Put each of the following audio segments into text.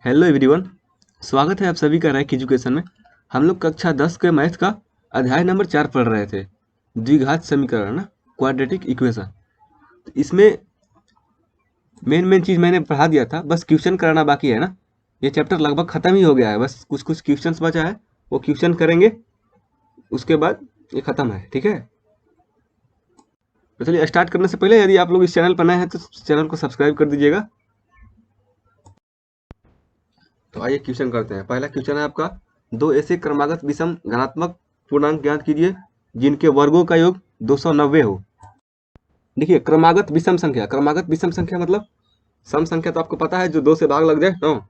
Hello everyone, स्वागत है आप सभी का रैक एजुकेशन में। हम लोग कक्षा 10 के मैथ का अध्याय नंबर 4 पढ़ रहे थे, द्विघात समीकरण ना, क्वाड्रेटिक इक्वेशन। इसमें मेन चीज़ मैंने पढ़ा दिया था, बस क्वेश्चन कराना बाकी है ना। ये चैप्टर लगभग ख़त्म ही हो गया है, बस कुछ कुछ क्वेश्चंस बचा है, वो क्वेश्चन करेंगे, उसके बाद ये ख़त्म है। ठीक है, तो चलिए स्टार्ट करने से पहले यदि आप लोग इस चैनल पर नए हैं तो चैनल को सब्सक्राइब कर दीजिएगा। तो आइए क्वेश्चन करते हैं। पहला क्वेश्चन है आपका, दो ऐसे क्रमागत विषम धनात्मक पूर्णांक ज्ञात कीजिए जिनके वर्गों का योग 290 हो। देखिए, क्रमागत विषम संख्या मतलब सम संख्या तो आपको पता है, जो 2 से भाग लग जाए 9,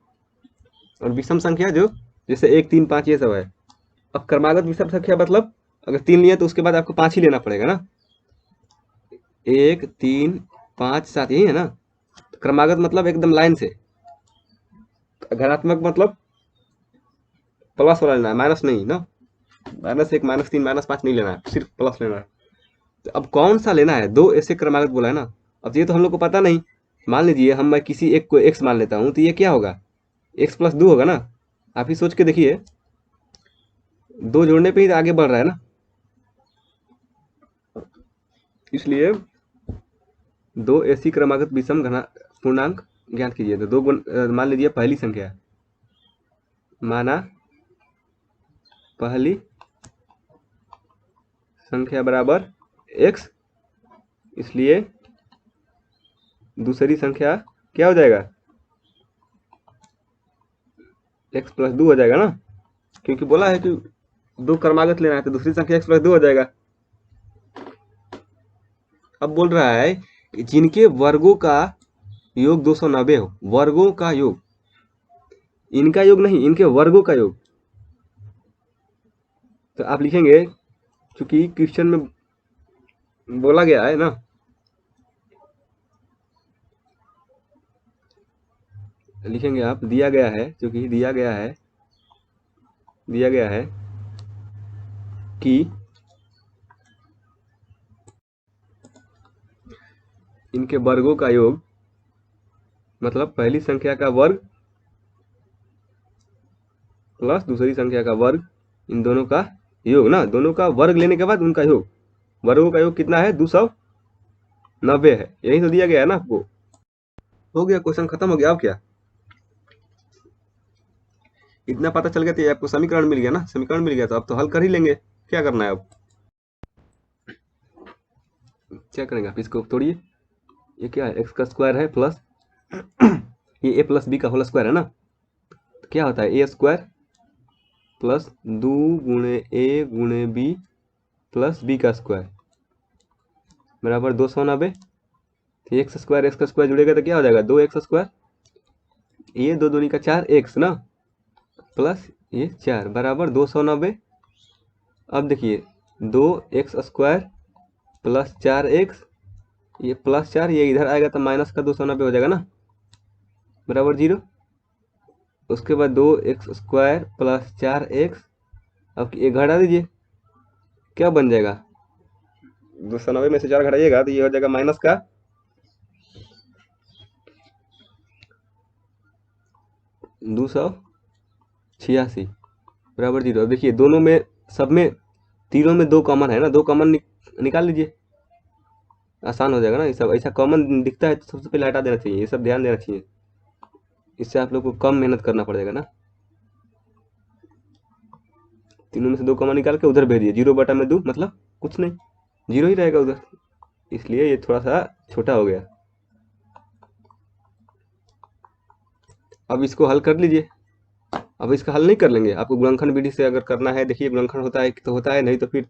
और विषम संख्या जो जैसे 1, 3, 5 ये सब है। अब क्रमागत विषम संख्या मतलब अगर 3 लिए तो उसके बाद आपको 5 ही लेना पड़ेगा ना। 1, 3, 5, 7 यही है ना। क्रमागत मतलब एकदम लाइन से। धनात्मक मतलब प्लस वाला लेना है, माइनस नहीं ना। -1, -3, -5 नहीं लेना है, सिर्फ प्लस लेना है। तो अब कौन सा लेना है? दो ऐसे क्रमागत बोला है ना। अब ये तो हम लोग को पता नहीं। मान लीजिए मैं किसी एक को x मान लेता हूँ, तो ये क्या होगा? x + 2 होगा ना। आप ही सोच के देखिए, 2 जोड़ने पे ही आगे बढ़ रहा है ना। इसलिए दो ऐसी क्रमागत विषम पूर्णांक ज्ञात कीजिए। तो मान लीजिए पहली संख्या, माना पहली संख्या बराबर x, इसलिए दूसरी संख्या क्या हो जाएगा? x + 2 हो जाएगा ना, क्योंकि बोला है कि दो क्रमागत लेना है, तो दूसरी संख्या x + 2 हो जाएगा। अब बोल रहा है कि जिनके वर्गों का योग 290 हो। वर्गों का योग, इनका योग नहीं, इनके वर्गों का योग। तो आप लिखेंगे, क्योंकि क्वेश्चन में बोला गया है ना, लिखेंगे आप, दिया गया है, क्योंकि दिया गया है कि इनके वर्गों का योग मतलब पहली संख्या का वर्ग प्लस दूसरी संख्या का वर्ग, इन दोनों का योग ना। दोनों का वर्ग लेने के बाद उनका योग, वर्गों का योग कितना है? 290 है। यही तो दिया गया है ना आपको। हो गया, क्वेश्चन खत्म हो गया। अब क्या, इतना पता चल गया तो आपको समीकरण मिल गया ना। समीकरण मिल गया तो अब तो हल कर ही लेंगे। क्या करना है अब? क्या करेंगे आप? इसको तोड़िए। ये क्या है? x का स्क्वायर है प्लस ये a + b का होल स्क्वायर है ना। तो क्या होता है? a² plus 2 × a × b plus b का स्क्वायर बराबर 290। तो x² जुड़ेगा तो क्या हो जाएगा? 2x²। ये 2 दूनी का 4x ना, प्लस ये 4 बराबर 290। अब देखिए, 2x² प्लस 4x, ये प्लस 4, ये इधर आएगा तो माइनस का 290 हो जाएगा ना, बराबर 0। उसके बाद 2x² प्लस 4x, अब ये घटा दीजिए, क्या बन जाएगा? 290 में से 4 घटाइएगा तो ये हो जाएगा माइनस का 286 बराबर 0। अब देखिए, दोनों में, सब में, तीनों में 2 कॉमन है ना। 2 कॉमन निकाल लीजिए, आसान हो जाएगा ना। ये सब ऐसा कॉमन दिखता है तो सबसे पहले हटा देना चाहिए, ये सब ध्यान देना चाहिए। इससे आप लोग को कम मेहनत करना पड़ेगा ना। तीनों में से 2 कॉमन निकाल के उधर भेज दिए। 0/2 मतलब कुछ नहीं, 0 ही रहेगा उधर, इसलिए ये थोड़ा सा छोटा हो गया। अब इसको हल कर लीजिए। अब इसका हल नहीं कर लेंगे, आपको गुणनखंड विधि से अगर करना है, देखिए गुणनखंड होता है तो होता है, नहीं तो फिर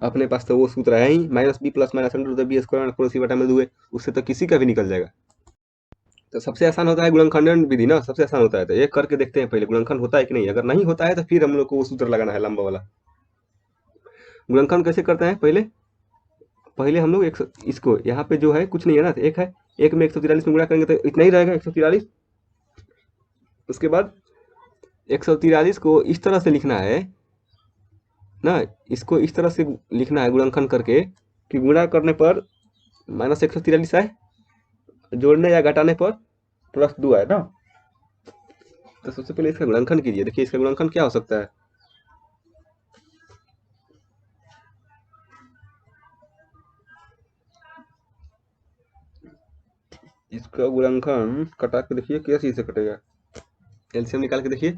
अपने पास तो वो सूत्र है ही, -b + -√b²/2 उससे तो किसी का भी निकल जाएगा। तो सबसे आसान होता है गुणनखंड विधि ना, सबसे आसान होता है। तो ये करके देखते हैं पहले, गुणनखंड होता है कि नहीं। अगर नहीं होता है तो फिर हम लोग को वो सूत्र लगाना है लंबा वाला। गुणनखंड कैसे करते हैं? पहले हम लोग इसको यहाँ पे जो है कुछ नहीं है ना, तो एक है, एक में 143 में गुणा करेंगे तो इतना ही रहेगा, 143। उसके बाद 143 को इस तरह से लिखना है ना, इसको इस तरह से लिखना है गुणनखंड करके कि गुणा करने पर -143 आए, जोड़ने या घटाने पर +2 आए ना। तो सबसे पहले इसका गुणनखंड कीजिए। देखिए इसका गुणनखंड क्या हो सकता है। इसका गुणनखंड कटा के देखिए किस चीज से कटेगा। एलसीएम निकाल के देखिए।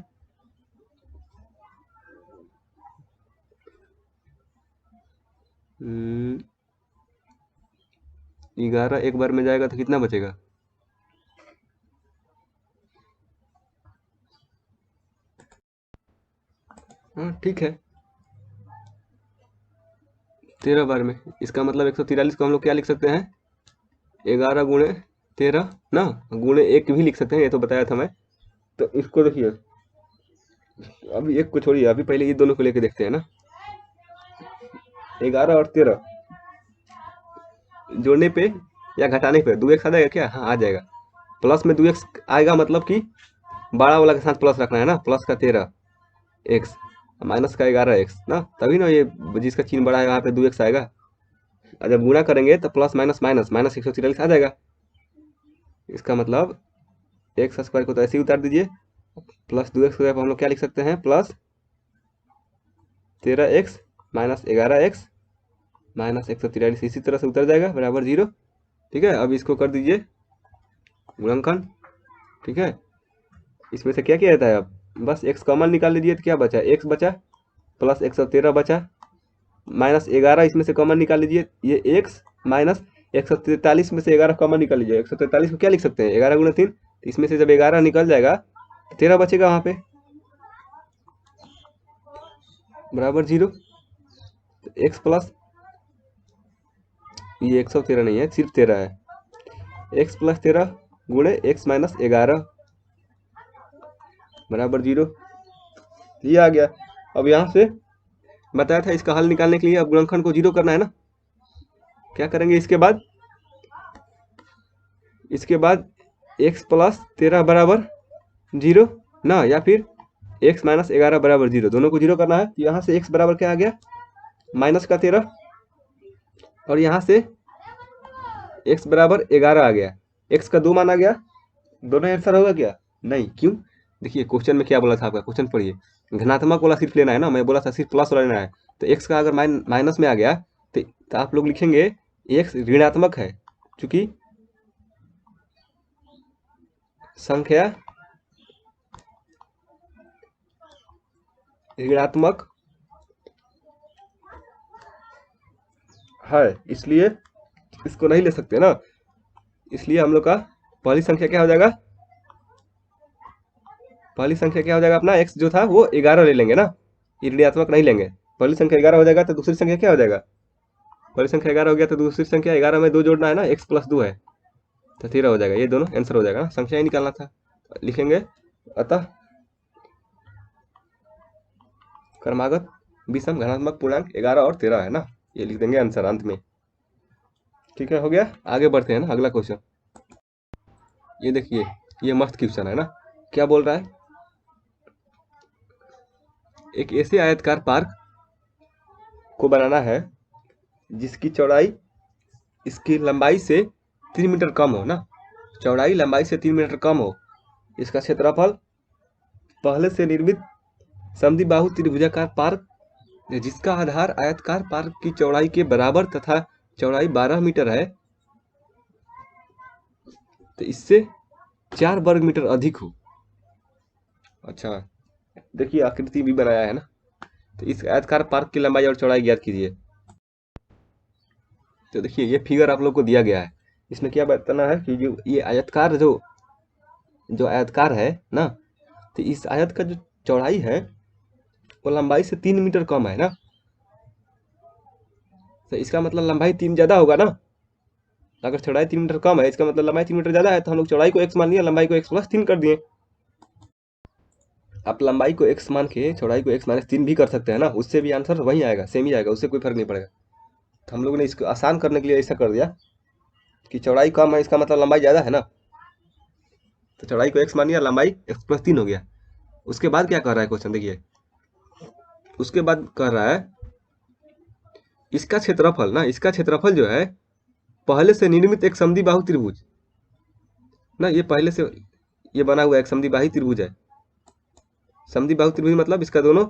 हम्म, 11 एक बार में जाएगा तो कितना बचेगा। हाँ ठीक है, 13 बार में। इसका मतलब 143 को हम लोग क्या लिख सकते हैं, 11 गुणे 13 ना, गुणे 1 भी लिख सकते हैं, ये तो बताया था मैं। तो इसको देखिए, अभी एक को छोड़िए, अभी पहले ये दोनों को लेके देखते हैं ना। 11 और 13 जोड़ने पे या घटाने पे 2x आ जाएगा क्या। हाँ आ जाएगा। प्लस में 2x आएगा, मतलब कि बड़ा वाला के साथ प्लस रखना है ना। प्लस का 13x माइनस का 11x ना, तभी ना ये जिसका चिन्ह बड़ा है वहाँ पे 2x आएगा। और जब गुणा करेंगे तो प्लस माइनस माइनस माइनस 143 आ जाएगा। इसका मतलब एक्स स्क्वायर को तो ऐसे ही उतार दीजिए, प्लस 2x को हम लोग क्या लिख सकते हैं, plus 13x minus 11x minus 143 इसी तरह से उतर जाएगा बराबर 0। ठीक है, अब इसको कर दीजिए गुणनखंड। ठीक है, इसमें से क्या किया जाता है, अब बस x कॉमन निकाल लीजिए तो क्या बचा, x बचा, प्लस 113 बचा, माइनस 11 इसमें से कॉमन निकाल लीजिए, ये x माइनस 143 में से 11 कॉमन निकाल लीजिए। 143 को क्या लिख सकते हैं, 11 गुणा 3। इसमें से जब 11 निकल जाएगा तो 13 बचेगा वहाँ पे बराबर 0। x प्लस ये 113 नहीं है, सिर्फ 13 है। x प्लस 13 गुणे x माइनस 11 बराबर 0। ये आ गया। अब यहाँ से बताया था इसका हल निकालने के लिए अब गुणनखंड को 0 करना है ना। क्या करेंगे इसके बाद x प्लस 13 बराबर 0 ना, या फिर x माइनस 11 बराबर 0, दोनों को 0 करना है। तो यहाँ से x बराबर क्या आ गया, माइनस का 13, और यहाँ से x बराबर 11 आ गया। x का 2 मान आ गया, दोनों आंसर होगा क्या, नहीं। क्यों, देखिए क्वेश्चन में क्या बोला था आपका, क्वेश्चन पढ़िए। धनात्मक वाला सिर्फ लेना है ना, मैं बोला था सिर्फ प्लस वाला लेना है। तो x का अगर माइनस में आ गया तो आप लोग लिखेंगे x ऋणात्मक है, क्योंकि संख्या ऋणात्मक है, इसलिए इसको नहीं ले सकते ना। इसलिए हम लोग का पहली संख्या क्या हो जाएगा, पहली संख्या क्या हो जाएगा अपना, x जो था वो 11 ले लेंगे ना, ये ऋणात्मक नहीं लेंगे। पहली संख्या 11 हो जाएगा तो दूसरी संख्या क्या हो जाएगा, पहली संख्या 11 हो गया तो दूसरी संख्या 11 में 2 जोड़ना है ना, x प्लस 2 है तो 13 हो जाएगा। ये दोनों आंसर हो जाएगा ना, संख्या ही निकालना था। लिखेंगे अतः क्रमागत विषम घनात्मक पूर्णांक 11 और 13 है ना, ये लिख देंगे आंसर अंत में। ठीक है, हो गया। आगे बढ़ते हैं ना, अगला क्वेश्चन। ये देखिए, ये मस्त क्वेश्चन है ना। क्या बोल रहा है, एक ऐसे आयतकार पार्क को बनाना है जिसकी चौड़ाई इसकी लंबाई से 3 मीटर कम हो ना, चौड़ाई लंबाई से 3 मीटर कम हो। इसका क्षेत्रफल पहले से निर्मित समद्विबाहु त्रिभुजाकार पार्क जिसका आधार आयतकार पार्क की चौड़ाई के बराबर तथा चौड़ाई 12 मीटर है, तो इससे 4 वर्ग मीटर अधिक हो। अच्छा, देखिए आकृति भी बनाया है ना। तो इस आयतकार पार्क की लंबाई और चौड़ाई ज्ञात कीजिए। तो देखिए ये फिगर आप लोग को दिया गया है, इसमें क्या बताना है कि जो ये आयतकार जो आयतकार है ना, तो इस आयत का जो चौड़ाई है वो लंबाई से 3 मीटर कम है ना। तो इसका मतलब लंबाई 3 ज़्यादा होगा ना। अगर चौड़ाई 3 मीटर कम है, इसका मतलब लंबाई 3 मीटर ज़्यादा है, तो हम लोग चौड़ाई को x मान लिया, लंबाई को x प्लस 3 कर दिए। आप लंबाई को x मान के चौड़ाई को x माइनस 3 भी कर सकते हैं ना, उससे भी आंसर वही आएगा, सेम ही आएगा, उससे कोई फर्क नहीं पड़ेगा। तो हम लोगों ने इसको आसान करने के लिए ऐसा कर दिया कि चौड़ाई कम है, इसका मतलब लंबाई ज़्यादा है ना। तो चौड़ाई को x मान लिया, लंबाई x प्लस 3 हो गया। उसके बाद क्या कर रहा है क्वेश्चन, देखिए उसके बाद कर रहा है इसका क्षेत्रफल ना, इसका क्षेत्रफल जो है पहले से निर्मित एक समद्विबाहु त्रिभुज ना, ये पहले से ये बना हुआ एक समद्विबाहु त्रिभुज है, समद्विबाहु त्रिभुज मतलब इसका दोनों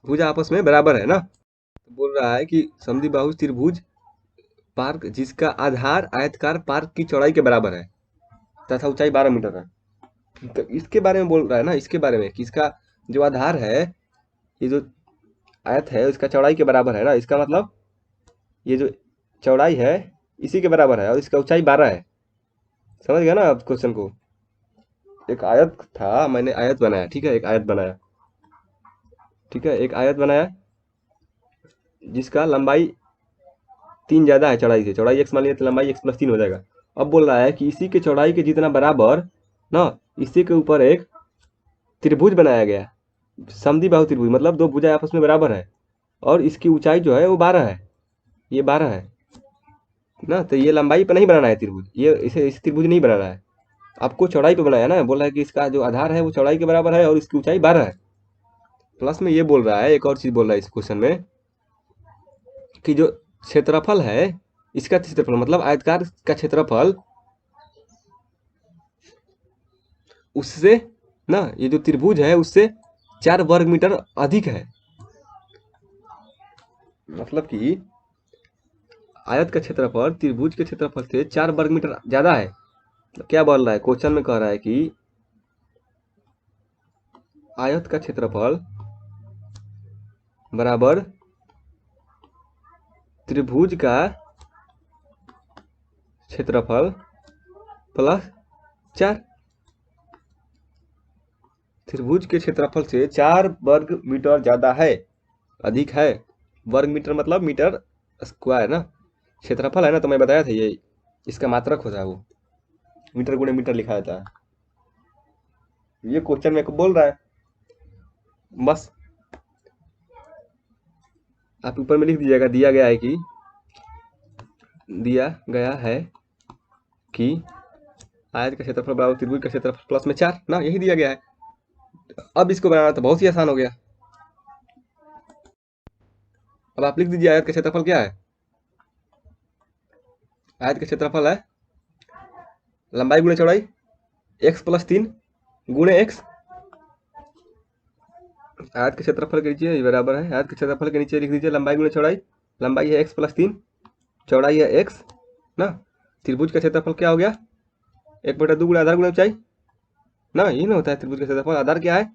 भुजा आपस में बराबर है ना। तो बोल रहा है कि समद्विबाहु त्रिभुज पार्क जिसका आधार आयतकार पार्क की चौड़ाई के बराबर है तथा ऊंचाई 12 मीटर है। तो इसके बारे में बोल रहा है ना, इसके बारे में कि इसका जो आधार है, ये जो आयत है इसका चौड़ाई के बराबर है ना। इसका मतलब ये जो चौड़ाई है इसी के बराबर है और इसका ऊंचाई 12 है। समझ गया ना आप क्वेश्चन को। एक आयत था, मैंने आयत बनाया, ठीक है, एक आयत बनाया, ठीक है, एक आयत बनाया जिसका लंबाई 3 ज्यादा है चौड़ाई से, चौड़ाई x मान लिया तो लंबाई x + 3 हो जाएगा। अब बोल रहा है कि इसी के चौड़ाई के जितना बराबर ना, इसी के ऊपर एक त्रिभुज बनाया गया, समद्विबाहु त्रिभुज मतलब दो भुजाएं आपस में बराबर है और इसकी ऊंचाई जो है वो 12 है, ये 12 है ना। तो ये लंबाई पे नहीं बनाना है त्रिभुज, ये इसे त्रिभुज नहीं बनाना है, आपको चौड़ाई पे बनाया ना। बोल रहा है कि इसका जो आधार है वो चौड़ाई के बराबर है और इसकी ऊंचाई 12 है। प्लस में ये बोल रहा है, एक और चीज बोल रहा है इस क्वेश्चन में कि जो क्षेत्रफल है, इसका क्षेत्रफल मतलब आयतकार का क्षेत्रफल उससे ना, ये जो त्रिभुज है उससे 4 वर्ग मीटर अधिक है। मतलब कि आयत का क्षेत्रफल त्रिभुज के क्षेत्रफल से 4 वर्ग मीटर ज्यादा है। तो क्या बोल रहा है, क्वेश्चन में कह रहा है कि आयत का क्षेत्रफल बराबर त्रिभुज का क्षेत्रफल प्लस 4। त्रिभुज के क्षेत्रफल से 4 वर्ग मीटर ज्यादा है, अधिक है। वर्ग मीटर मतलब मीटर स्क्वायर ना, क्षेत्रफल है ना, तो मैं बताया था ये इसका मात्रक होता है, वो मीटर गुणे मीटर लिखा जाता है। ये क्वेश्चन में बोल रहा है, बस आप ऊपर में लिख दीजिएगा, दिया गया है कि आयत का क्षेत्रफल बराबर त्रिभुज का क्षेत्रफल प्लस में 4 ना, यही दिया गया है। अब इसको बनाना तो बहुत ही आसान हो गया। अब आप लिख दीजिए आयत का क्षेत्रफल क्या है। आयत का क्षेत्रफल है लंबाई गुणे चौड़ाई x + 3 गुणे x। आयत के क्षेत्रफल के नीचे ये बराबर है, आयत के क्षेत्रफल के नीचे लिख दीजिए लंबाई गुणे चौड़ाई। लंबाई है x + 3, चौड़ाई है x ना। त्रिभुज का क्षेत्रफल क्या हो गया, 1/2 गुणे आधार गुणे ऊंचाई ना, यही ना होता है त्रिभुज का क्षेत्रफल। आधार क्या है,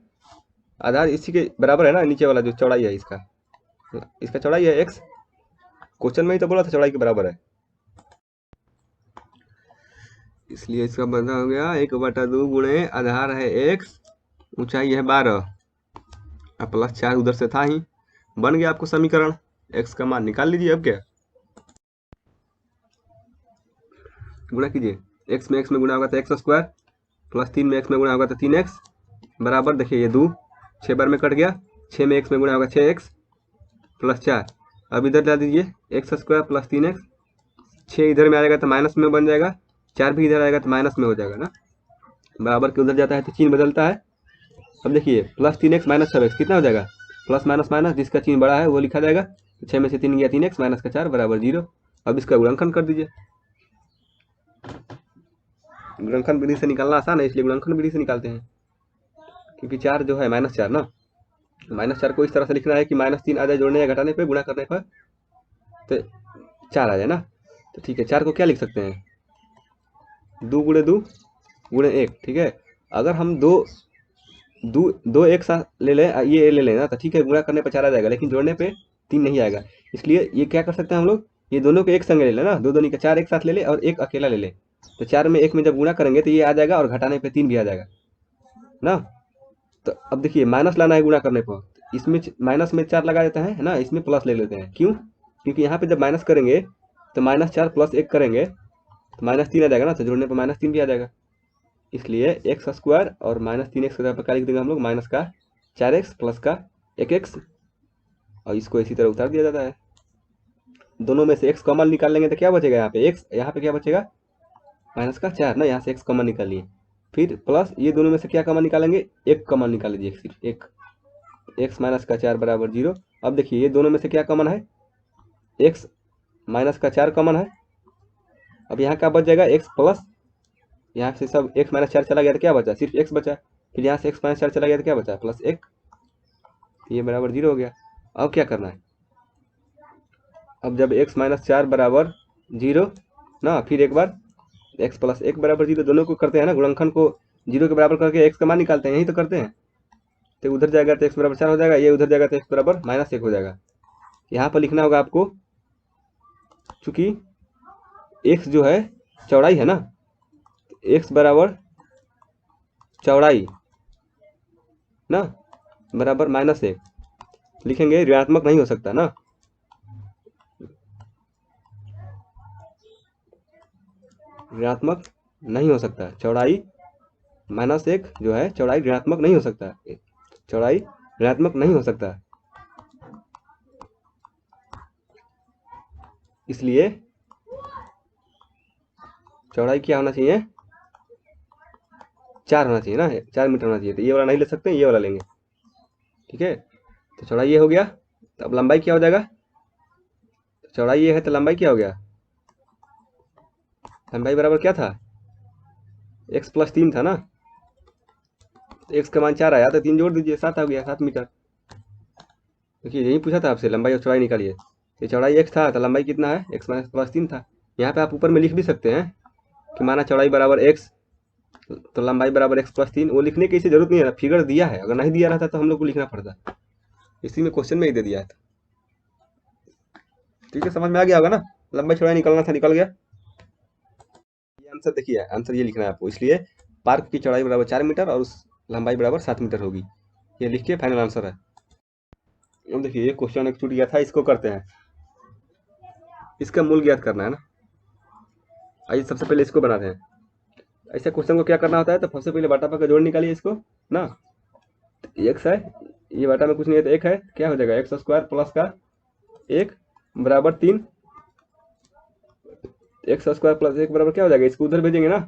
आधार इसी के बराबर है ना, नीचे वाला जो चौड़ाई है इसका चौड़ाई है x। क्वेश्चन में ही तो बोला था चौड़ाई के बराबर है, इसलिए इसका बदला हो गया 1/2 गुणे आधार है x, ऊंचाई है 12 और प्लस 4 उधर से था ही। बन गया आपको समीकरण, x का मान निकाल लीजिए। अब क्या गुणा कीजिए, x में गुणा होगा तो x² प्लस 3 में x में गुणा होगा तो 3x बराबर, देखिए ये 2 6 बार में कट गया, 6 में x में गुणा होगा 6x प्लस 4। अब इधर ला दीजिए x² प्लस 3x, 6 इधर में आएगा तो माइनस में बन जाएगा, 4 भी इधर आएगा तो माइनस में हो जाएगा ना, बराबर के उधर जाता है तो चिन्ह बदलता है। अब देखिए प्लस 3x माइनस 6x कितना हो जाएगा, प्लस माइनस माइनस जिसका चिन्ह बड़ा है वो लिखा जाएगा। 6 में से 3 गया 3x माइनस का 4 बराबर 0। अब इसका गुणनखंड कर दीजिए, गुणनखंड विधि से निकालना आसान है, इसलिए गुणनखंड विधि से निकालते हैं। क्योंकि 4 जो है -4 ना, -4 को इस तरह से लिखना है कि -3 आ जाए जोड़ने या घटाने पे, गुणा करने पर तो 4 आ जाए ना। तो ठीक है, 4 को क्या लिख सकते हैं, 2 गुणे 2 गुणे 1, ठीक है। अगर हम दो एक साथ ले लें, ये ले लेना तो ठीक है, गुणा करने पर 4 आ जाएगा, लेकिन जोड़ने पे 3 नहीं आएगा। इसलिए ये क्या कर सकते हैं हम लोग, ये दोनों को एक संग ले लेना, 2 दूनी का 4 एक साथ ले ले और एक अकेला ले ले, तो 4 में 1 में जब गुणा करेंगे तो ये आ जाएगा और घटाने पे 3 भी आ जाएगा ना। तो अब देखिए माइनस लाना है गुणा करने पर, इसमें माइनस में 4 लगा देते हैं ना, इसमें प्लस ले लेते हैं। क्यों, क्योंकि यहाँ पे जब माइनस करेंगे तो -4 + 1 करेंगे तो -3 आ जाएगा ना, तो जोड़ने पर -3 भी आ जाएगा। इसलिए x² और -3x का क्या लिख देंगे हम लोग, माइनस का 4x प्लस का 1x, और इसको इसी तरह उतार दिया जाता है। दोनों में से x कॉमन निकाल लेंगे तो क्या बचेगा, यहाँ पे x, यहाँ पे क्या बचेगा माइनस का 4 ना, यहाँ से x कॉमन निकाल लिए, फिर प्लस ये दोनों में से क्या कॉमन निकालेंगे, 1 कॉमन निकाल लीजिए, सिर्फ 1, x माइनस का 4 बराबर 0। अब देखिए ये दोनों में से क्या कॉमन है, x माइनस का 4 कॉमन है। अब यहाँ क्या बच जाएगा, x प्लस, यहाँ से सब x - 4 चला गया तो क्या बचा, सिर्फ x बचा। फिर यहाँ से x-4 चला गया तो क्या बचा, +1, ये बराबर 0 हो गया। अब क्या करना है, अब जब x-4 बराबर 0 ना, फिर एक बार x+1 बराबर 0, दोनों को करते हैं ना, गुणनखंड को 0 के बराबर करके x का मान निकालते हैं, यही तो करते हैं। तो उधर जाएगा तो x बराबर 4 हो जाएगा, ये उधर जाएगा तो x बराबर -1 हो जाएगा। यहाँ पर लिखना होगा आपको, चूंकि x जो है चौड़ाई है ना, x बराबर चौड़ाई ना बराबर -1 लिखेंगे, ऋणात्मक नहीं हो सकता ना, ऋणात्मक नहीं हो सकता, चौड़ाई -1 जो है चौड़ाई ऋणात्मक नहीं हो सकता, चौड़ाई ऋणात्मक नहीं हो सकता, इसलिए चौड़ाई क्या होना चाहिए, 4 होना चाहिए ना, 4 मीटर होना चाहिए। तो ये वाला नहीं ले सकते, ये वाला लेंगे, ठीक है। तो चौड़ाई ये हो गया, तो अब लंबाई क्या हो जाएगा, तो चौड़ाई ये है तो लंबाई क्या हो गया, लंबाई बराबर क्या था, x+3 था ना, तो x का मान 4 आया तो 3 जोड़ दीजिए, 7 आ गया, 7 मीटर। देखिए यही पूछा था आपसे, लंबाई और चौड़ाई निकालिए। ये चौड़ाई x था तो लंबाई कितना है, x-+3 था। यहाँ पे आप ऊपर में लिख भी सकते हैं कि माना चौड़ाई बराबर x तो लंबाई बराबर x+3, वो लिखने की इसे जरूरत नहीं है, फिगर दिया है, अगर नहीं दिया रहता तो हम लोग को लिखना पड़ता, इसी में क्वेश्चन में ही दे दिया है। ठीक है, समझ में आ गया होगा ना, लंबाई चौड़ाई निकालना था, निकल गया। ये आंसर देखिए, आंसर ये लिखना है आपको, इसलिए पार्क की चौड़ाई बराबर 4 मीटर और उस लंबाई बराबर 7 मीटर होगी, ये लिख के फाइनल आंसर है। अब देखिए ये क्वेश्चन एक छूट गया था, इसको करते हैं, इसका मूल ज्ञात करना है ना। आइए सबसे पहले इसको बनाते हैं। ऐसे क्वेश्चन को क्या करना होता है, तो सबसे पहले बाटा का जोड़ निकालिए इसको ना, x है, ये बाटा में कुछ नहीं है तो 1 है, क्या हो जाएगा x² प्लस का 1 बराबर 3, x² प्लस 1 बराबर क्या हो जाएगा, इसको उधर भेजेंगे ना,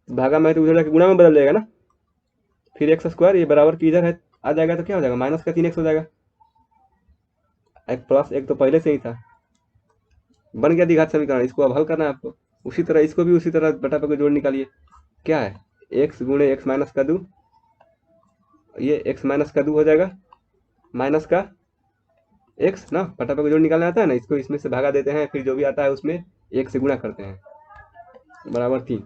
भागा में है तो उधर जाके गुणा में बदल जाएगा ना, फिर x² ये बराबर की इधर है आ जाएगा तो क्या हो जाएगा, माइनस का 3x हो जाएगा, +1 तो पहले से ही था, बन गया द्विघात समीकरण। इसको अब हल करना है आपको, उसी तरह इसको भी उसी तरह बटा का जोड़ निकालिए, क्या है x गुणे x माइनस का 2, ये x माइनस का 2 हो जाएगा, माइनस का x ना, बटा का जोड़ निकालना आता है ना, इसको इसमें से भागा देते हैं, फिर जो भी आता है उसमें 1 से गुणा करते हैं, बराबर 3।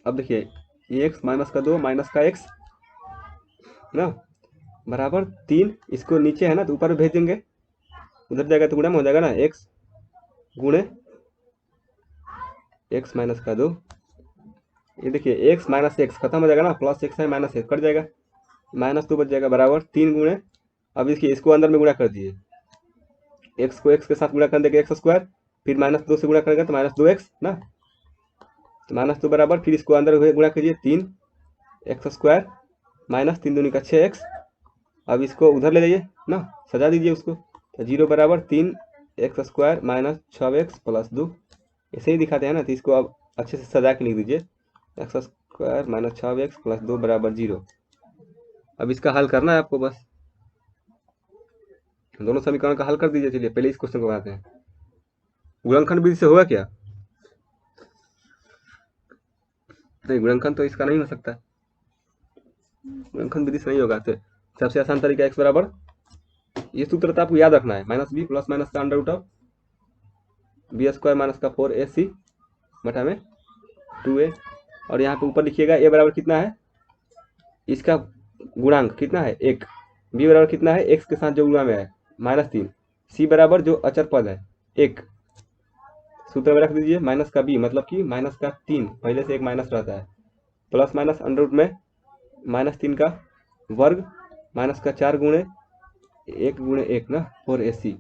अब देखिए ये x माइनस का 2 माइनस का x ना बराबर 3, इसको नीचे है ना तो ऊपर भेज देंगे, उधर जाएगा तो गुणा में हो जाएगा ना, x गुणे x माइनस का 2, ये देखिए x माइनस एक्स खत्म हो जाएगा ना, +x है -1 कट जाएगा, -2 बच जाएगा, बराबर 3 गुणे, अब देखिए इसको अंदर में गुणा कर दिए, x को x के साथ गुणा कर देंगे x², फिर -2 से गुणा करेंगे तो -2x ना, तो -2 बराबर, फिर इसको अंदर गुणा कीजिए 3x² -3 दूनी का 6x, अब इसको उधर ले जाइए ना, सजा दीजिए उसको, तो 0 बराबर 3x² -6x + 2, ऐसे ही दिखाते हैं ना, तो इसको अब अच्छे से सजा के लिख दीजिए, x² -6x + 2 बराबर 0। अब इसका हल करना है आपको, बस दोनों समीकरण का हल कर दीजिए। चलिए पहले इस क्वेश्चन को बनाते हैं, गुणनखंड विधि से होगा क्या, नहीं गुणनखंड तो इसका नहीं हो सकता, गुणनखंड विधि से नहीं होगा। तो सबसे आसान तरीका x बराबर, ये सूत्र तो आपको याद रखना है, -b प्लस माइनस का under root of b² minus का 4ac बटा में 2a, और यहाँ पे ऊपर लिखिएगा a बराबर कितना है, इसका गुणांक कितना है 1, b बराबर कितना है x के साथ जो गुणा में है -3, c बराबर जो अचर पद है 1, सूत्र में रख दीजिए माइनस का b मतलब कि -3, पहले से एक माइनस रहता है, प्लस माइनस अंडर रूट में -3 का वर्ग माइनस का 4 गुणे 1 गुणे 1 ना 4ac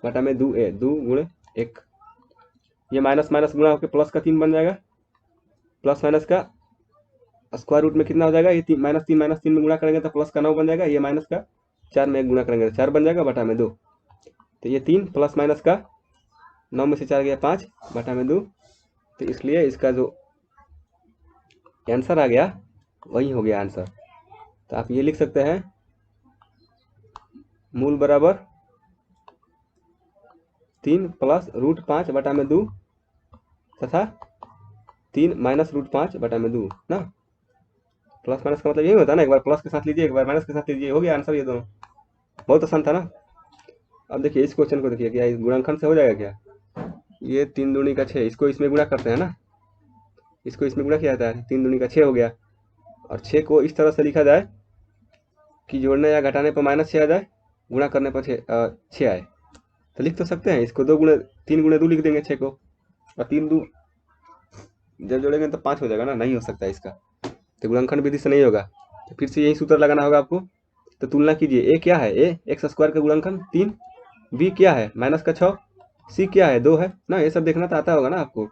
बटा में 2a 2 गुणे 1, ये माइनस माइनस गुणा होकर प्लस का 3 बन जाएगा, प्लस माइनस का स्क्वायर रूट में कितना हो जाएगा, ये -3 में गुणा करेंगे तो प्लस का 9 बन जाएगा, ये माइनस का 4 में 1 गुणा करेंगे तो 4 बन जाएगा बटा में 2, तो ये 3 प्लस माइनस का 9 में से 4 गया 5 बटा में 2, तो इसलिए इसका जो आंसर आ गया वही हो गया आंसर। तो आप ये लिख सकते हैं मूल बराबर 3 प्लस √5 बटा में 2 तथा 3 माइनस √5 बटा में 2 ना, प्लस माइनस का मतलब यही होता है ना, एक बार प्लस के साथ लीजिए, एक बार माइनस के साथ लीजिए, हो गया आंसर ये दोनों। बहुत आसान था ना। अब देखिए इस क्वेश्चन को देखिए, क्या इस गुणनखंड से हो जाएगा क्या? ये 3 दूनी का 6, इसको इसमें गुणा करते हैं ना, इसको इसमें गुणा किया जाता है, 3 दूनी का 6 हो गया। और 6 को इस तरह से लिखा जाए कि जोड़ने या घटाने पर -6 आ जाए, गुणा करने पर 6 आए। तो लिख तो सकते हैं इसको, 3 गुणे 2 लिख देंगे 6 को, और 3 2 जब जोड़ेंगे तो 5 हो जाएगा ना, नहीं हो सकता इसका, तो गुणनखंड विधि से नहीं होगा। तो फिर से यही सूत्र लगाना होगा आपको। तो तुलना कीजिए, ए क्या है, ए एक्स स्क्वायर का गुणनखंड 3, बी क्या है माइनस का 6, सी क्या है 2 है ना, ये सब देखना तो आता होगा ना आपको।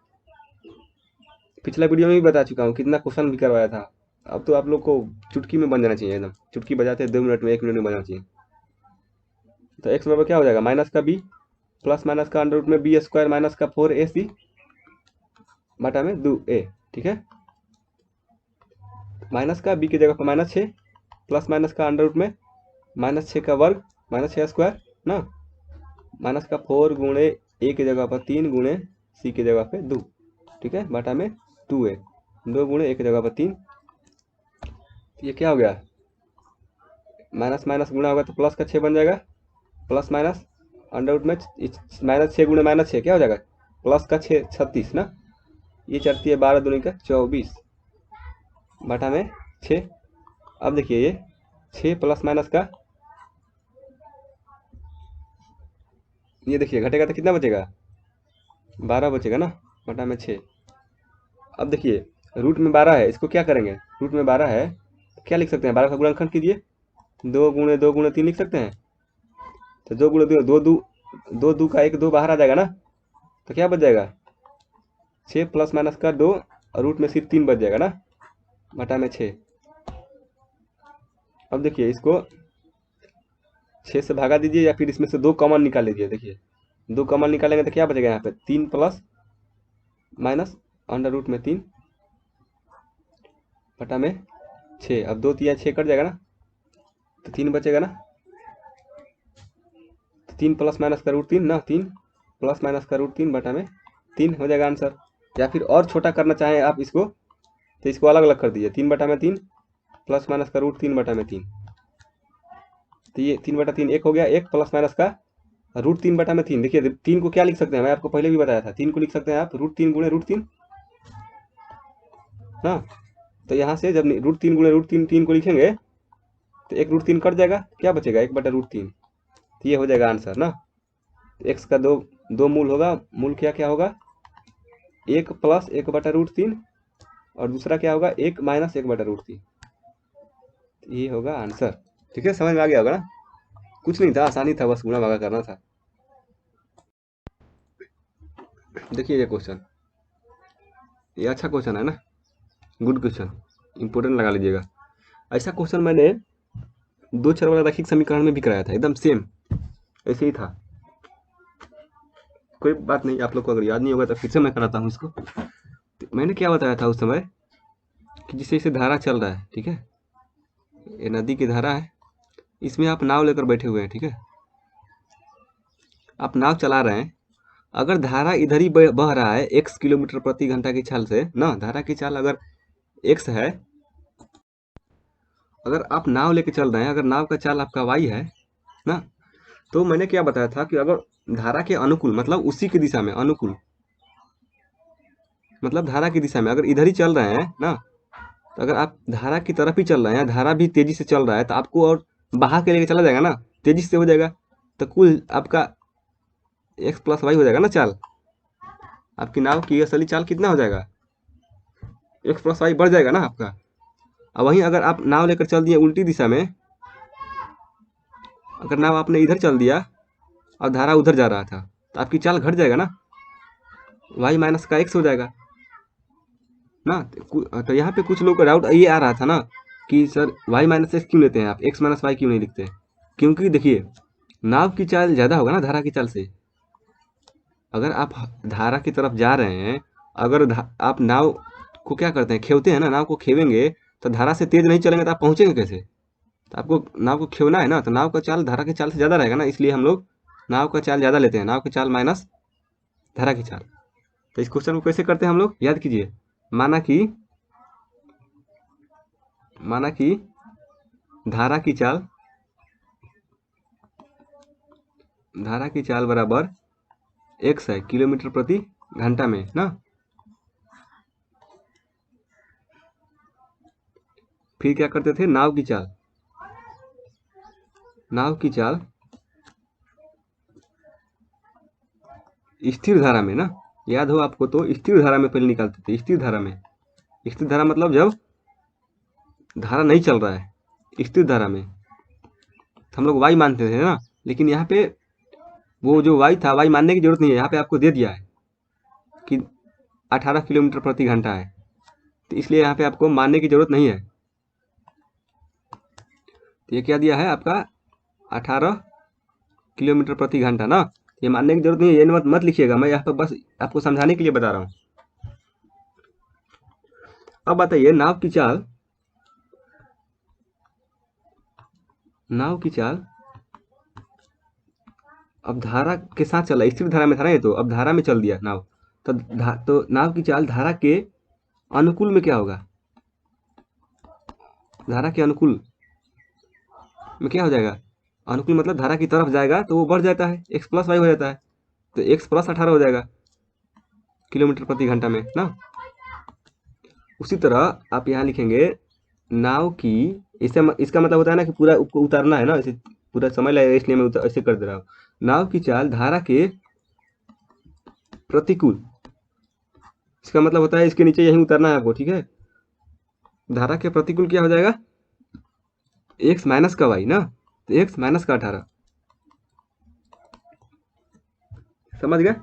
पिछला वीडियो में भी बता चुका हूँ, कितना क्वेश्चन भी करवाया था। अब तो आप लोग को चुटकी में बन जाना चाहिए, एकदम चुटकी बजाते 2 मिनट में 1 मिनट में बजाना चाहिए। तो एक्स बराबर क्या हो जाएगा, माइनस का बी प्लस माइनस का अंडर रूट में बी स्क्वायर माइनस का 4ac बटा में 2a, ठीक है। माइनस का बी की जगह पर -6 प्लस माइनस का अंडर रूट में -6 का वर्ग -6 स्क्वायर ना, माइनस का 4 गुणे ए की जगह पर 3 गुणे सी की जगह पे 2, ठीक है, बटा में 2a, 2 गुणे ए की जगह पर 3। ये क्या हो गया, माइनस माइनस गुणा होगा तो प्लस का 6 बन जाएगा, प्लस माइनस अंडर रूट में -6 गुणे -6 क्या हो जाएगा, प्लस का 6 36 ना, ये चढ़ती है 12 दूनी का 24 बटा में 6। अब देखिए ये 6 प्लस माइनस का, ये देखिए घटेगा तो कितना बचेगा, 12 बचेगा ना, बटा में 6। अब देखिए रूट में 12 है, इसको क्या करेंगे, रूट में 12 है क्या लिख सकते हैं, 12 का गुणनखंड कीजिए, 2 गुणे 2 गुणे 3 लिख सकते हैं। तो 2 गुणे 2 2 2 का 1 2 बाहर आ जाएगा ना, तो क्या बच जाएगा 6 प्लस माइनस का 2 और रूट में सिर्फ 3 बच जाएगा ना, बटा में 6। अब देखिए इसको 6 से भागा दीजिए या फिर इसमें से 2 कॉमन निकाल लीजिए। देखिए 2 कॉमन निकालेंगे तो क्या बचेगा यहाँ पे, 3 प्लस माइनस अंडर रूट में 3 बटा में 6। अब 2 3 6 कट जाएगा ना, तो 3 बचेगा ना, तो 3 प्लस माइनस का रूट 3 ना, 3 प्लस माइनस का रूट 3 बटा में 3 हो जाएगा आंसर। या फिर और छोटा करना चाहें आप इसको, तो इसको अलग अलग कर दीजिए, 3 बटा में 3 प्लस माइनस का रूट 3 बटा में 3, तो ये 3 बटा 3 1 हो गया, 1 प्लस माइनस का रूट 3 बटा में 3। देखिए 3 को क्या लिख सकते हैं, मैं आपको पहले भी बताया था, 3 को लिख सकते हैं आप रूट 3 गुणे रूट 3 ना। तो यहाँ से जब रूट 3 गुणे रूट 3 को लिखेंगे तो 1 रूट 3 कट जाएगा, क्या बचेगा 1 बटा रूट 3, तो ये हो जाएगा आंसर ना। एक्स का दो मूल होगा, मूल क्या क्या होगा, 1 प्लस 1 बटा रूट 3 और दूसरा क्या होगा 1 माइनस 1 बटा रूट 3, ये होगा आंसर। ठीक है, समझ में आ गया होगा ना, कुछ नहीं था, आसानी था, बस गुणा भागा करना था। देखिए ये क्वेश्चन, ये अच्छा क्वेश्चन है ना, गुड क्वेश्चन, इंपोर्टेंट लगा लीजिएगा। ऐसा क्वेश्चन मैंने 2 चर वाला रैखिक समीकरण में भी कराया था, एकदम सेम ऐसे ही था। कोई बात नहीं, आप लोग को अगर याद नहीं होगा तो फिर से मैं कराता हूँ इसको। तो मैंने क्या बताया था उस समय कि जिससे इसे धारा चल रहा है, ठीक है, ये नदी की धारा है, इसमें आप नाव लेकर बैठे हुए हैं, ठीक है, आप नाव चला रहे हैं, अगर धारा इधर ही बह रहा है x किलोमीटर प्रति घंटा की चाल से ना, धारा की चाल अगर x है, अगर आप नाव लेके चल रहे हैं, अगर नाव का चाल आपका y है ना, तो मैंने क्या बताया था कि अगर धारा के अनुकूल, मतलब उसी की दिशा में, अनुकूल मतलब धारा की दिशा में अगर इधर ही चल रहे हैं ना, तो अगर आप धारा की तरफ ही चल रहे हैं, धारा भी तेजी से चल रहा है, तो आपको और बहा के लेके चला जाएगा ना, तेजी से हो जाएगा, तो कुल आपका x प्लस वाई हो जाएगा ना चाल, आपकी नाव की असली चाल कितना हो जाएगा, x प्लस वाई बढ़ जाएगा ना आपका। और वहीं अगर आप नाव लेकर चल दिए उल्टी दिशा में, अगर नाव आपने इधर चल दिया और धारा उधर जा रहा था, तो आपकी चाल घट जाएगा ना, y माइनस का x हो जाएगा ना। तो यहाँ पे कुछ लोग का डाउट ये आ रहा था ना कि सर y माइनस एक्स क्यों लेते हैं आप, x माइनस वाई क्यों नहीं लिखते, क्योंकि देखिए नाव की चाल ज़्यादा होगा ना धारा की चाल से। अगर आप धारा की तरफ जा रहे हैं, अगर आप नाव को क्या करते हैं, खेवते हैं ना, नाव को खेवेंगे तो धारा से तेज नहीं चलेंगे तो आप पहुँचेंगे कैसे, तो आपको नाव को खेवना है ना, तो नाव का चाल धारा की चाल से ज़्यादा रहेगा ना, इसलिए हम लोग नाव का चाल ज़्यादा लेते हैं, नाव की चाल माइनस धारा की चाल। तो इस क्वेश्चन को कैसे करते हैं हम लोग, याद कीजिए, माना कि माना कि धारा की चाल बराबर x है किलोमीटर प्रति घंटा में ना। फिर क्या करते थे, नाव की चाल स्थिर धारा में ना, याद हो आपको तो स्थिर धारा में पहले निकालते थे। स्थिर धारा मतलब जब धारा नहीं चल रहा है, स्थिर धारा में हम लोग वाई मानते थे ना, लेकिन यहाँ पे वो जो वाई था, वाई मानने की जरूरत नहीं है, यहाँ पे आपको दे दिया है कि 18 किलोमीटर प्रति घंटा है, तो इसलिए यहाँ पे आपको मानने की जरूरत नहीं है। तो ये क्या दिया है आपका 18 किलोमीटर प्रति घंटा ना, ये मानने की जरूरत नहीं है, ये मत लिखिएगा, मैं यहाँ पर बस आपको समझाने के लिए बता रहा हूँ। अब बताइए नाव की चाल अब धारा के साथ चला, स्थिर धारा में था ना ये, तो अब धारा में चल दिया नाव, तो नाव की चाल धारा के अनुकूल में क्या होगा, धारा के अनुकूल में क्या हो जाएगा, अनुकूल मतलब धारा की तरफ जाएगा तो वो बढ़ जाता है, x प्लस वाई हो जाता है, तो x प्लस 18 हो जाएगा किलोमीटर प्रति घंटा में ना। उसी तरह आप यहाँ लिखेंगे नाव की, इसका मतलब होता है ना कि पूरा उतारना है ना, इसे पूरा समय लगेगा, इसलिए मैं ऐसे कर दे रहा हूँ। नाव की चाल धारा के प्रतिकूल, इसका मतलब होता है इसके नीचे यहीं उतरना है आपको, ठीक है। धारा के प्रतिकूल क्या हो जाएगा, x माइनस का वाई ना, तो x माइनस का 18, समझ गए।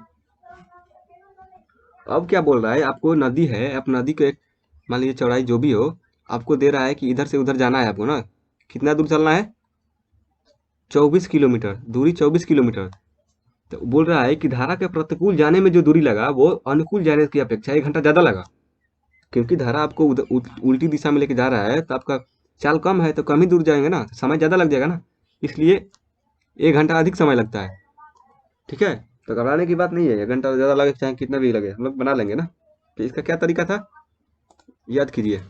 अब क्या बोल रहा है, आपको नदी है, आप नदी के मान लीजिए चौड़ाई जो भी हो, आपको दे रहा है कि इधर से उधर जाना है आपको ना, कितना दूर चलना है, 24 किलोमीटर, दूरी 24 किलोमीटर। तो बोल रहा है कि धारा के प्रतिकूल जाने में जो दूरी लगा वो अनुकूल जाने की अपेक्षा 1 घंटा ज़्यादा लगा, क्योंकि धारा आपको उल्टी दिशा में लेके जा रहा है, तो आपका चाल कम है तो कम ही दूर जाएंगे ना, समय ज़्यादा लग जाएगा ना, इसलिए 1 घंटा अधिक समय लगता है, ठीक है। तो घबराने की बात नहीं है, 1 घंटा ज़्यादा लगे चाहे कितना भी लगे, हम लोग बना लेंगे ना। तो इसका क्या तरीका था, याद कीजिए।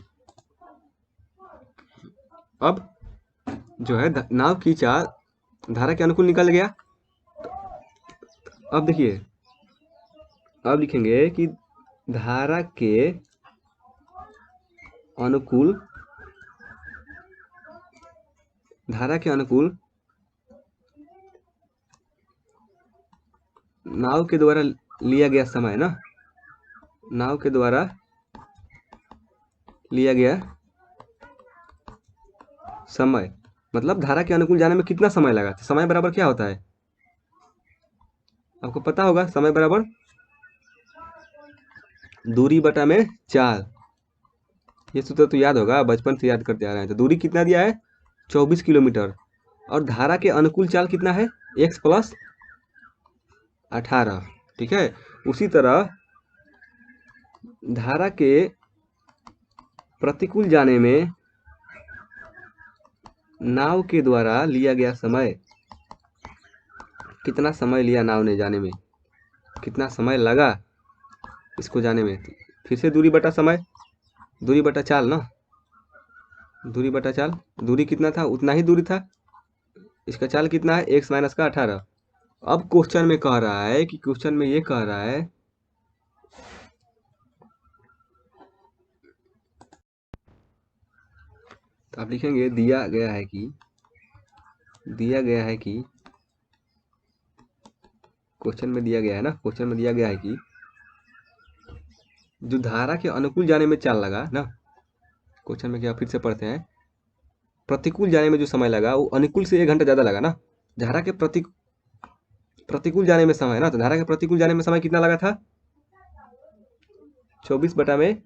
अब जो है नाव की चाल धारा के अनुकूल निकल गया, अब देखिए, अब लिखेंगे कि धारा के अनुकूल नाव के द्वारा लिया गया समय ना, नाव के द्वारा लिया गया समय मतलब धारा के अनुकूल जाने में कितना समय लगा, तो समय बराबर क्या होता है, आपको पता होगा, समय बराबर दूरी बटा में चाल, ये सूत्र तो याद होगा, बचपन से याद करते आ रहे हैं। तो दूरी कितना दिया है 24 किलोमीटर, और धारा के अनुकूल चाल कितना है x प्लस 18, ठीक है। उसी तरह धारा के प्रतिकूल जाने में नाव के द्वारा लिया गया समय, कितना समय लिया नाव ने जाने में, कितना समय लगा इसको जाने में, फिर से दूरी बटा समय, दूरी बटा चाल ना, दूरी बटा चाल, दूरी कितना था उतना ही दूरी था, इसका चाल कितना है x माइनस का 18। अब क्वेश्चन में कह रहा है कि क्वेश्चन में ये कह रहा है तो आप लिखेंगे दिया गया है कि क्वेश्चन में दिया गया है ना, क्वेश्चन में दिया गया है कि जो धारा के अनुकूल जाने में चाल लगा ना, क्वेश्चन में क्या फिर से पढ़ते हैं, प्रतिकूल जाने में जो समय लगा वो अनुकूल से 1 घंटा ज़्यादा लगा ना, धारा के प्रतिकूल जाने में समय ना, तो धारा के प्रतिकूल जाने में समय कितना लगा था 24 बटा में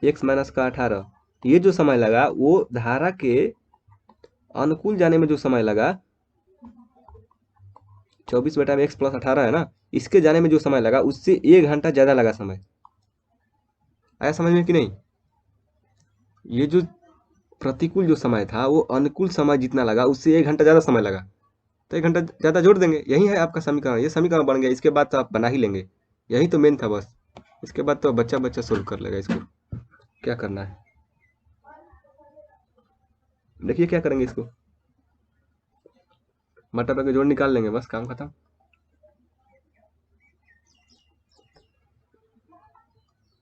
x माइनस का 18, ये जो समय लगा वो धारा के अनुकूल जाने में जो समय लगा 24 बटा में x प्लस 18 है ना, इसके जाने में जो समय लगा उससे 1 घंटा ज़्यादा लगा समय, आया समझ में कि नहीं। ये जो प्रतिकूल जो समय था वो अनुकूल समय जितना लगा उससे 1 घंटा ज़्यादा समय लगा, तो 1 घंटा ज़्यादा जोड़ देंगे, यही है आपका समीकरण, ये समीकरण बन गया। इसके बाद तो आप बना ही लेंगे, यही तो मेन था बस, इसके बाद तो बच्चा सोल्व कर लेगा इसको, क्या करना है। देखिए क्या करेंगे, इसको बटा के जोड़ निकाल लेंगे, बस काम खत्म।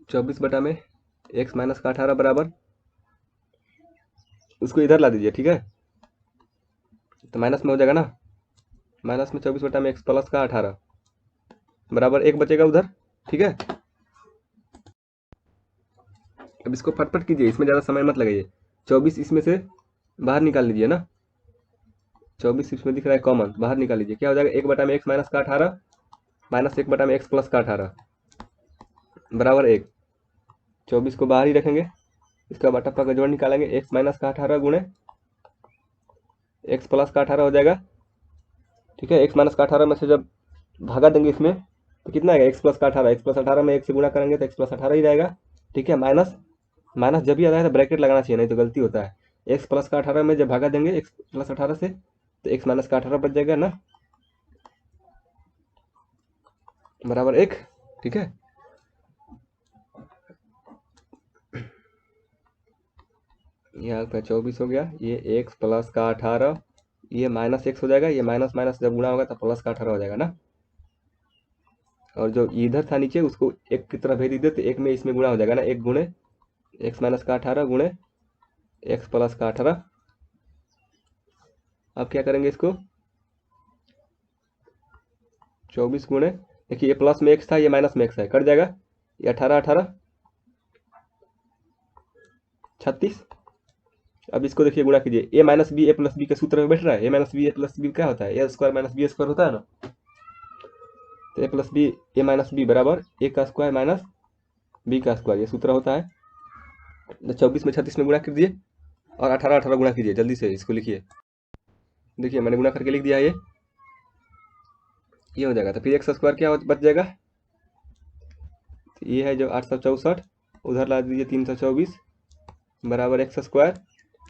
चौबीस बटा में एक्स माइनस का 18 बराबर, उसको इधर ला दीजिए, ठीक है। तो माइनस में हो जाएगा ना, माइनस में 24 बटा में एक्स प्लस का 18 बराबर 1 बचेगा उधर, ठीक है। अब इसको फटफट कीजिए, इसमें ज़्यादा समय मत लगाइए। 24 इसमें से बाहर निकाल लीजिए ना, 24 इसमें दिख रहा है कॉमन, बाहर निकाल लीजिए। क्या हो जाएगा, 1 बटा में एक्स माइनस का 18 माइनस 1 बटा में एक्स प्लस का 18 बराबर 1। 24 को बाहर ही रखेंगे, इसका बटा का जोड़ निकालेंगे, एक्स माइनस का 18 गुणे एक्स प्लस का 18 हो जाएगा, ठीक है। एक्स माइनस का 18 में से जब भागा देंगे इसमें तो कितना आएगा, एक्स प्लस का 18, एक्स प्लस 18 में 1 से गुणा करेंगे तो एक्स प्लस 18 ही रहेगा, ठीक है। माइनस माइनस जब भी आता है तो ब्रैकेट लगाना चाहिए, नहीं तो गलती होता है। एक्स प्लस का 18 में जब भागा देंगे एक्स प्लस 18 से तो एक्स माइनस का 18 बच जाएगा ना, बराबर 1, ठीक है। यहाँ पे 24 हो गया, ये एक्स प्लस का 18, ये माइनस एक्स हो जाएगा, ये माइनस माइनस जब गुणा होगा तो प्लस का 18 हो जाएगा ना। और जो इधर था नीचे उसको एक की तरफ भेज दीजिए तो एक में इसमें गुणा हो जाएगा ना, 1 गुणे एक्स माइनस का 18 गुणे एक्स प्लस का 18। अब क्या करेंगे इसको, 24 गुणे, देखिए ये प्लस में एक्स था, ये माइनस में एक्स है, कट जाएगा, ये 18 18 36। अब इसको देखिए गुणा कीजिए, ए माइनस बी ए प्लस बी के सूत्र में बैठ रहा है, ए माइनस बी ए प्लस बी क्या होता है, ए स्क्वायर माइनस बी स्क्वायर होता है ना। तो ए प्लस बी ए माइनस बी बराबर ए का स्क्वायर माइनस बी का स्क्वायर, ये सूत्र होता है। 24 में 36 में गुणा कर दिए और 18 18 गुणा कीजिए, जल्दी से इसको लिखिए। देखिए मैंने गुणा करके लिख दिया, ये हो जाएगा। तो फिर एक्स स्क्वायर क्या बच जाएगा, तो ये है जो 864, उधर ला दीजिए 324 बराबर एक्स स्क्वायर।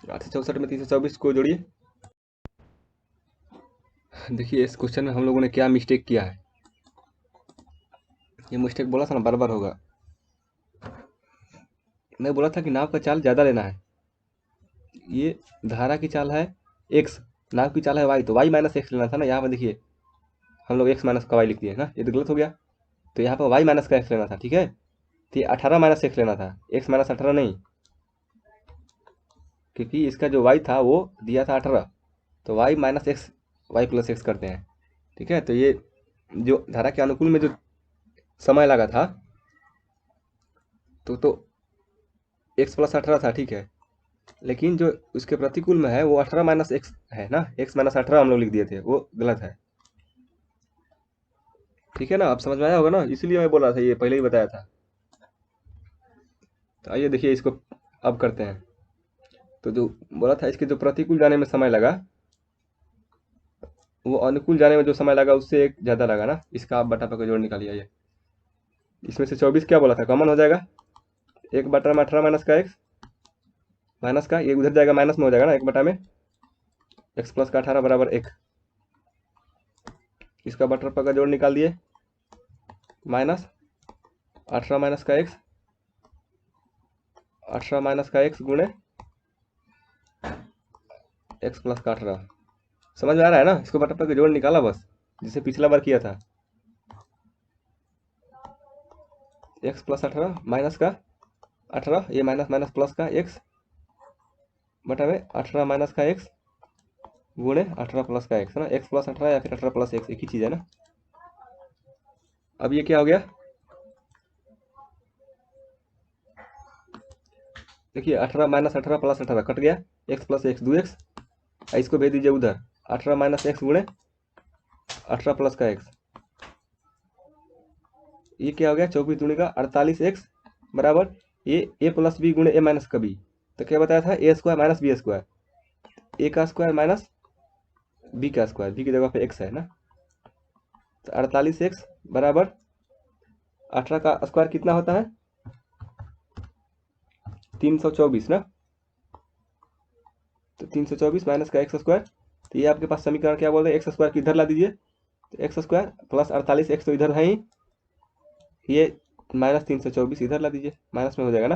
864 में 324 को जोड़िए। देखिए इस क्वेश्चन में हम लोगों ने क्या मिस्टेक किया है, ये मिस्टेक बोला था ना बार बार होगा। मैं बोला था कि नाव का चाल ज़्यादा लेना है, ये धारा की चाल है एक्स, नाव की चाल है वाई, तो वाई माइनस एक्स लेना था ना। यहाँ पर देखिए हम लोग एक्स माइनस का वाई लिख दिए ना, ये तो गलत हो गया। तो यहाँ पर वाई माइनस का एक्स लेना था, ठीक है। तो ये 18 माइनस एक्स लेना था, एक्स माइनस 18 नहीं, क्योंकि इसका जो वाई था वो दिया था 18, तो Y minus X Y plus X करते हैं, ठीक है। तो ये जो धारा के अनुकूल में जो समय लगा था तो एक्स प्लस 18 था, ठीक है। लेकिन जो उसके प्रतिकूल में है वो 18 माइनस एक्स है ना, एक्स माइनस 18 हम लोग लिख दिए थे, वो गलत है, ठीक है ना। अब समझ में आया होगा ना, इसीलिए मैं बोला था, ये पहले ही बताया था। तो आइए देखिए इसको अब करते हैं। तो जो बोला था इसके जो प्रतिकूल जाने में समय लगा वो अनुकूल जाने में जो समय लगा उससे एक ज़्यादा लगा ना, इसका आप बटा पर जोड़ निकालिए। आइए इसमें से 24 क्या बोला था कॉमन हो जाएगा, 1 बटा में 18 माइनस का एक्स माइनस का, ये उधर जाएगा माइनस में हो जाएगा ना, 1 बटा में एक्स प्लस का 18 बराबर 1। इसका बटा पर का जोड़ निकाल दिए, माइनस 18 माइनस का एक्स 18 माइनस का एक्स गुणे एक्स प्लस का 18। समझ में आ रहा है ना, इसको बटा पर जोड़ निकाला बस, जिसे पिछला बार किया था। एक्स प्लस 18 माइनस का 18, ये माइनस माइनस प्लस का एक्स बटा में 18 माइनस का एक्स गुणे 18 प्लस का एक्स है ना, एक्स प्लस 18 या फिर 18 प्लस एक्स एक ही चीज़ है ना। अब ये क्या हो गया, देखिए 18 माइनस 18 प्लस 18 कट गया, एक्स प्लस एक्स 2x, इसको भेज दीजिए उधर, 18 माइनस एक्स गुणे 18 प्लस का एक्स, ये क्या हो गया 24 दूनी का 48x बराबर ये ए प्लस बी गुणे ए माइनस का बी। तो क्या बताया था, ए स्क्वायर माइनस बी स्क्वायर, ए का स्क्वायर माइनस बी का स्क्वायर, बी की जगह पे एक्स है ना। तो 48x बराबर 18 का स्क्वायर कितना होता है 324 ना, तो 324 माइनस का एक्स स्क्वायर। तो ये आपके पास समीकरण क्या बोल रहे हैं, एक्स स्क्वायर की इधर ला दीजिए, तो एक्स स्क्वायर प्लस 48x तो इधर है ही, ये माइनस 324 इधर ला दीजिए, माइनस में हो जाएगा ना।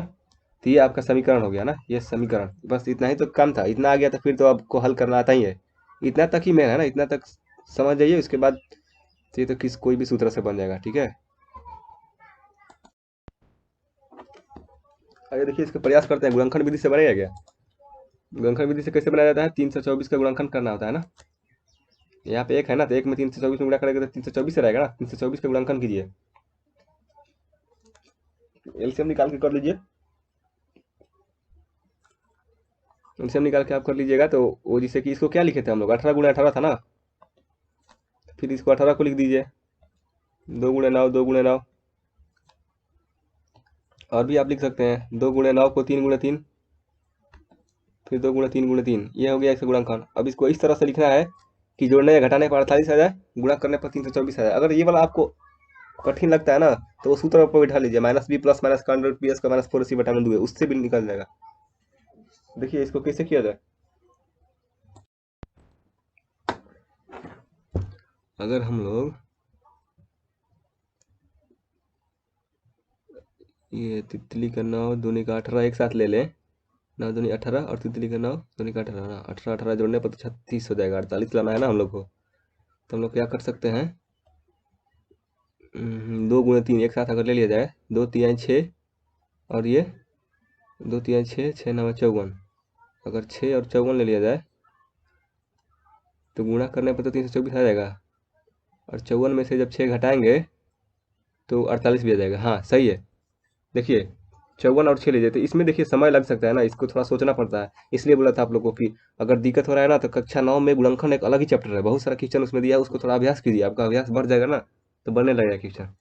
तो ये आपका समीकरण हो गया ना, ये समीकरण। बस इतना ही तो काम था, इतना आ गया तो फिर तो आपको हल करना आता ही है। इतना तक ही मेन है ना, इतना तक समझ जाइए, उसके बाद ये तो कोई भी सूत्र से बन जाएगा, ठीक है। आगे देखिए, इसका प्रयास करते हैं। गुणनखंड विधि से बनेगा क्या? गुणनखंड विधि से कैसे बनाया जाता है? 324 का गुणनखंड करना होता है ना। यहाँ पे एक है ना, तो एक में 324 में गुणा करेगा तो 324 रहेगा ना। 324 का गुणनखंड कीजिए, एलसीएम निकाल के कर लीजिए। एलसीएम निकाल के आप कर लीजिएगा तो वो, जिसे कि इसको क्या लिखे थे हम लोग, 18 × 18 था ना। फिर इसको 18 को लिख दीजिए, 2 × 9, 2 × 9। और भी आप लिख सकते हैं, 2 × 9 को 3 × 3, फिर 2 × 3 × 3। ये हो गया इसका गुणनखंड। अब इसको इस तरह से लिखना है कि जोड़ने या घटाने पर 48 आ जाए, गुणा करने पर 324 आ जाए। अगर ये वाला आपको कठिन लगता है ना, तो वो सूत्र पर बैठा लीजिए, -b + -√PS का -4ac/2 है, उससे भी निकल जाएगा। देखिए इसको कैसे किया जाए। अगर हम लोग ये तितली का 9 दूनी का 18 एक साथ ले लें, 9 दूनी 18 और तितली का 9 दूनी का 18, 18 जोड़ने पर तो 36 हो जाएगा। 48 लाना है ना हम लोग को, तो हम लोग क्या कर सकते हैं, 2 × 3 एक साथ अगर ले लिया जाए, 2 × 3 = 6, और ये 2 × 3 = 6, 6 × 9 = 54। अगर 6 और 54 ले लिया जाए तो गुणा करने पर तो 324 आ जाएगा, और 54 में से जब 6 घटाएंगे तो 48 भी आ जाएगा। हाँ सही है। देखिए 54 और 6 लीजिए, तो इसमें देखिए समय लग सकता है ना, इसको थोड़ा सोचना पड़ता है। इसलिए बोला था आप लोग को कि अगर दिक्कत हो रहा है ना, तो कक्षा 9 में गुणनखंड एक अलग ही चैप्टर है, बहुत सारा क्वेश्चन उसमें दिया है, उसको थोड़ा अभ्यास कीजिए, आपका अभ्यास बढ़ जाएगा ना, तो बनने लगेगा क्वेश्चन।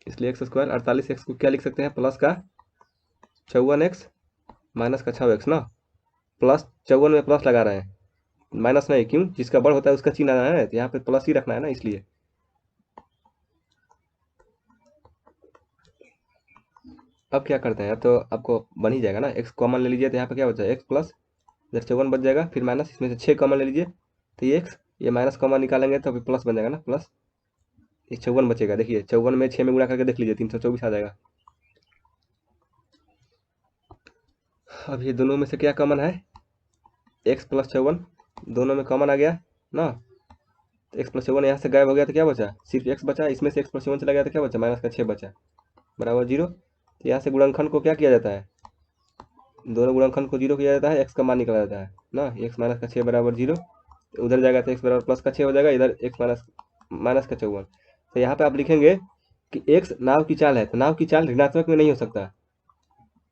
इसलिए x² 48x को क्या लिख सकते हैं, प्लस का 54x माइनस का 6x ना। प्लस 54 में प्लस लगा रहे हैं, माइनस नहीं, क्यों? जिसका बढ़ होता है उसका चिन्ह आना है, तो यहाँ पे प्लस ही रखना है ना, इसलिए। अब क्या करते हैं, अब तो आपको बन ही जाएगा ना। x कॉमन ले लीजिए, तो यहाँ पे क्या बचा है, x प्लस, इधर 54 बच जाएगा, फिर माइनस, इसमें से 6 कॉमन ले लीजिए, तो ये x, ये माइनस कॉमन निकालेंगे तो फिर प्लस बन जाएगा ना, प्लस ये 54 बचेगा। देखिए 54 में 6 में गुणा करके देख लीजिए, 324 आ जाएगा। अब ये दोनों में से क्या कॉमन है, x + 54, दोनों में कॉमन आ गया ना। तो x + 54 यहाँ से गायब हो गया, तो क्या बचा, सिर्फ x बचा। इसमें से x + 54 चला गया तो क्या बचा, माइनस का 6 बचा, बराबर 0। तो यहाँ से गुणनखंड को क्या किया जाता है, दोनों गुणनखंड को 0 किया जाता है, x का मान निकाला जाता है ना। x - का 6 बराबर 0, तो उधर जाएगा तो x बराबर प्लस का 6 हो जाएगा, इधर x माइनस का 54। तो यहाँ पे आप लिखेंगे कि x नाव की चाल है, तो नाव की चाल ऋणात्मक में नहीं हो सकता।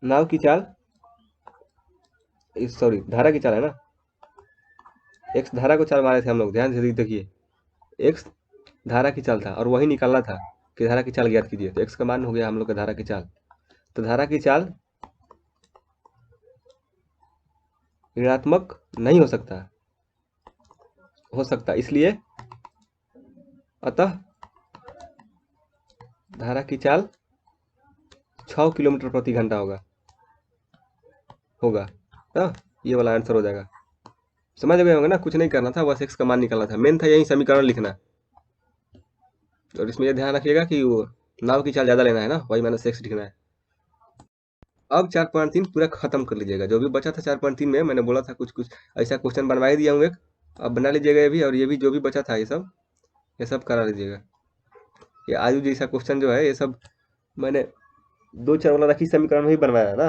नाव की चाल, सॉरी धारा की चाल है ना, x धारा को चाल मारे थे हम लोग, ध्यान से देखिए, x धारा की चाल था और वही निकालना था कि धारा की चाल ज्ञात कीजिए। तो x का मान हो गया हम लोग का धारा की चाल। तो धारा की चाल ऋणात्मक नहीं हो सकता, इसलिए अतः धारा की चाल 6 किलोमीटर प्रति घंटा होगा ना। ये वाला आंसर हो जाएगा। समझ गए होंगे ना, कुछ नहीं करना था, बस x का मान निकालना था, मेन था यही समीकरण लिखना। और इसमें यह ध्यान रखिएगा कि वो नाव की चाल ज़्यादा लेना है ना, y - x लिखना है। अब 4.3 पूरा खत्म कर लीजिएगा, जो भी बचा था 4.3 में, मैंने बोला था कुछ कुछ ऐसा क्वेश्चन बनवा ही दिया हूँ एक, अब बना लीजिएगा ये भी, और ये भी जो भी बचा था ये सब करा लीजिएगा। ये आयु जैसा क्वेश्चन जो है, ये सब मैंने 2 वाला रैखिक समीकरण में ही बनवाया है ना।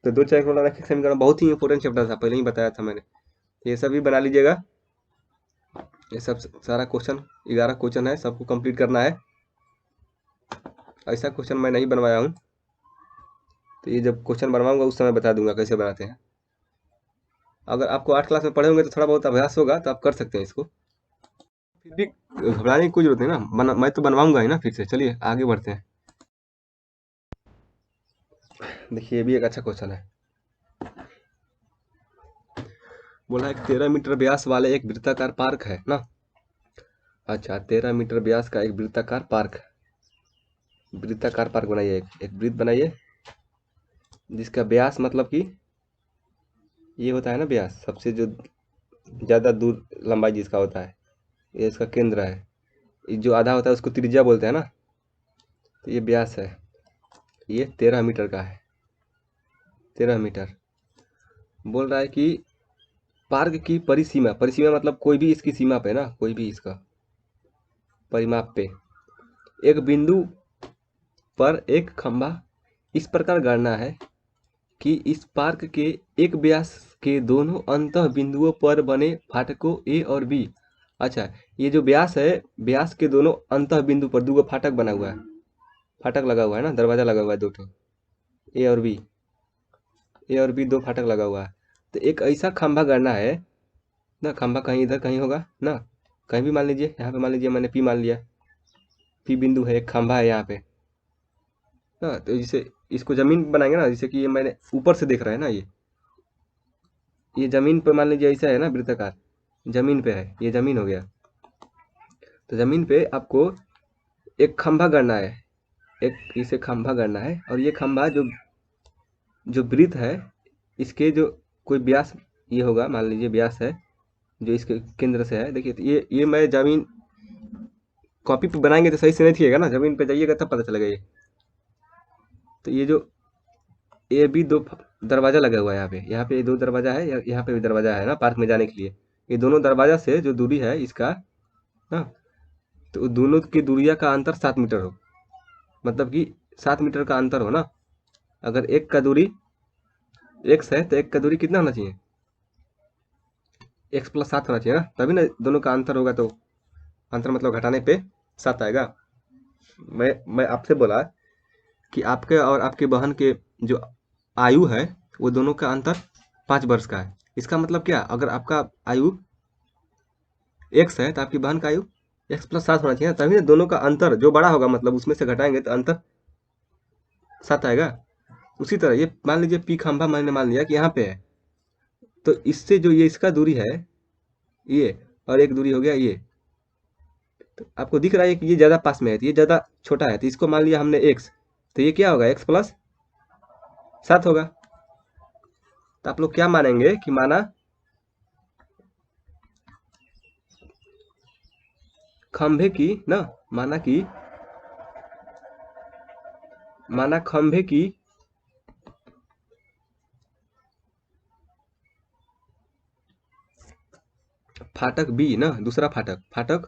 तो 2 वाला रैखिक समीकरण बहुत ही इंपॉर्टेंट चैप्टर था, पहले ही बताया था मैंने। ये सब भी बना लीजिएगा। ये सब सारा क्वेश्चन 11 क्वेश्चन है, सबको कंप्लीट करना है। ऐसा क्वेश्चन मैं नहीं बनवाया हूँ, तो ये जब क्वेश्चन बनवाऊंगा उस समय बता दूंगा कैसे बनाते हैं। अगर आपको 8 क्लास में पढ़े होंगे तो थोड़ा बहुत अभ्यास होगा, तो आप कर सकते हैं इसको। फिर भी घबराने की कोई जरूरत नहीं ना, मैं तो बनवाऊंगा ही ना फिर से। चलिए आगे बढ़ते हैं। देखिए ये भी एक अच्छा क्वेश्चन है। बोला एक 13 मीटर व्यास वाले एक वृत्ताकार पार्क है ना। अच्छा 13 मीटर व्यास का एक वृत्ताकार पार्क बनाइए, एक वृत्त बनाइए जिसका व्यास, मतलब कि ये होता है ना व्यास, सबसे जो ज़्यादा दूर लंबाई जिसका होता है, ये इसका केंद्र है। ये जो आधा होता है उसको त्रिज्या बोलते हैं ना, तो ये व्यास है। ये 13 मीटर का है, 13 मीटर। बोल रहा है कि पार्क की परिसीमा, परिसीमा मतलब कोई भी इसकी सीमा पे ना, कोई भी इसका परिमाप पे एक बिंदु पर एक खंभा इस प्रकार गाड़ना है कि इस पार्क के एक व्यास के दोनों अंतः बिंदुओं पर बने फाटकों ए और बी। अच्छा, ये जो व्यास है, व्यास के दोनों अंतः बिंदु पर दो फाटक बना हुआ है, फाटक लगा हुआ है ना, दरवाजा लगा हुआ है दो ठो, ए और बी, ए और बी दो फाटक लगा हुआ है। तो एक ऐसा खंभा गाड़ना है ना, खंभा कहीं इधर कहीं होगा ना, कहीं भी मान लीजिए, यहाँ पे मान लीजिए मैंने पी मान लिया, पी बिंदु है, एक खंभा है यहाँ पे ना। तो जिसे इसको जमीन बनाएंगे ना, जैसे कि ये मैंने ऊपर से देख रहा है ना, ये जमीन पे मान लीजिए ऐसा है ना वृत्ताकार, जमीन पे है, ये जमीन हो गया। तो जमीन पे आपको एक खंभा गाड़ना है, एक इसे खंभा गाड़ना है, और ये खंभा जो जो वृत्त है, इसके जो कोई व्यास ये होगा, मान लीजिए व्यास है जो इसके केंद्र से है। देखिए, तो ये मैं जमीन कॉपी पे बनाएंगे तो सही से नहीं थिएगा ना, जमीन पे जाइएगा तब पता चलेगा ये। तो ये जो ए बी दो दरवाजा लगा हुआ है यहाँ पे दो दरवाजा है, यहाँ पे भी दरवाजा है ना पार्क में जाने के लिए। ये दोनों दरवाजा से जो दूरी है इसका ना, तो दोनों की दूरिया का अंतर 7 मीटर हो, मतलब कि 7 मीटर का अंतर हो ना। अगर एक का दूरी x है तो एक का दूरी कितना होना चाहिए, x प्लस 7 होना चाहिए ना, तभी ना दोनों का अंतर होगा, तो अंतर मतलब घटाने पे 7 आएगा। मैं आपसे बोला कि आपके और आपके बहन के जो आयु है वो दोनों का अंतर 5 वर्ष का है। इसका मतलब क्या, अगर आपका आयु x है तो आपकी बहन का आयु x प्लस 7 होना चाहिए, तभी ना दोनों का अंतर जो बड़ा होगा, मतलब उसमें से घटाएंगे तो अंतर 7 आएगा। उसी तरह ये मान लीजिए पी खंभा मैंने मान लिया कि यहाँ पे है, तो इससे जो ये इसका दूरी है ये, और एक दूरी हो गया ये, तो आपको दिख रहा है कि ये ज़्यादा पास में है, तो ये ज़्यादा छोटा है, तो इसको मान लिया हमने x, तो ये क्या होगा x प्लस 7 होगा। तो आप लोग क्या मानेंगे कि माना खंभे की ना, माना खंभे की फाटक बी ना, दूसरा फाटक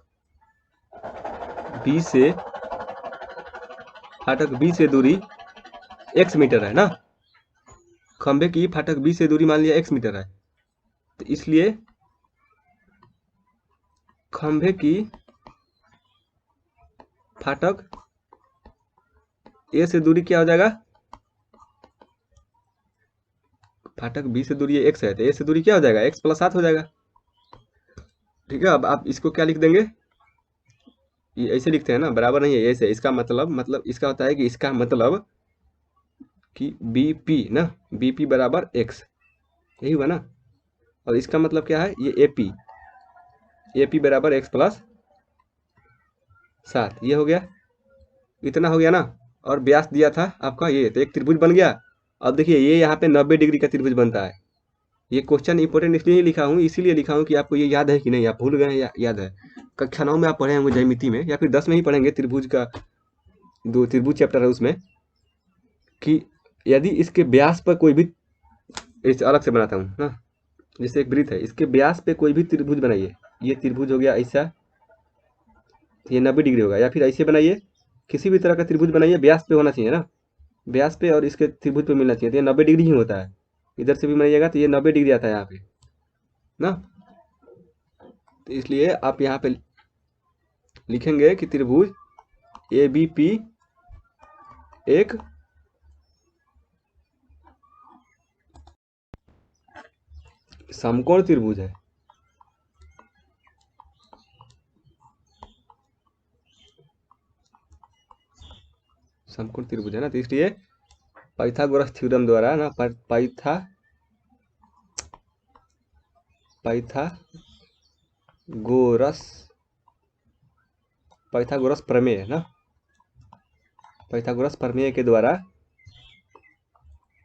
बी से दूरी x मीटर है ना, खंभे की फाटक बी से दूरी मान लिया x मीटर है, तो इसलिए खंभे की फाटक ए से दूरी क्या हो जाएगा, फाटक बी से दूरी x है तो ए से दूरी क्या हो जाएगा, x प्लस 7 हो जाएगा। ठीक है, अब आप इसको क्या लिख देंगे, ये ऐसे लिखते हैं ना, बराबर नहीं है ऐसे, इसका मतलब इसका होता है कि इसका मतलब कि BP ना, BP बराबर x, यही हुआ ना। और इसका मतलब क्या है, ये AP बराबर x प्लस 7, ये हो गया, इतना हो गया ना। और व्यास दिया था आपका ये, तो एक त्रिभुज बन गया। अब देखिए ये यहाँ पे 90 डिग्री का त्रिभुज बनता है। ये क्वेश्चन इंपॉर्टेंट इसलिए लिखा हूँ, इसीलिए लिखा हूँ कि आपको ये याद है कि नहीं, आप भूल गए हैं या याद है। कक्षा 9 में आप पढ़े होंगे ज्यामिति में, या फिर 10 में ही पढ़ेंगे, त्रिभुज का दो त्रिभुज चैप्टर है उसमें, कि यदि इसके व्यास पर कोई भी, इसे अलग से बनाता हूँ ना, जैसे एक वृत्त है, इसके व्यास पे कोई भी त्रिभुज बनाइए, ये त्रिभुज हो गया ऐसा, ये 90 डिग्री होगा। या फिर ऐसे बनाइए, किसी भी तरह का त्रिभुज बनाइए, व्यास पे होना चाहिए ना, व्यास पे और इसके त्रिभुज पे मिलना चाहिए, तो ये 90 डिग्री ही होता है। इधर से भी बनाइएगा तो ये 90 डिग्री आता है यहाँ पे ना। तो इसलिए आप यहाँ पे लिखेंगे कि त्रिभुज ABP एक समकोण त्रिभुज है। समकोण त्रिभुज है ना, तो इसलिए पाइथागोरस थ्योरम द्वारा ना, पाइथागोरस प्रमेय है ना, पाइथागोरस प्रमेय के द्वारा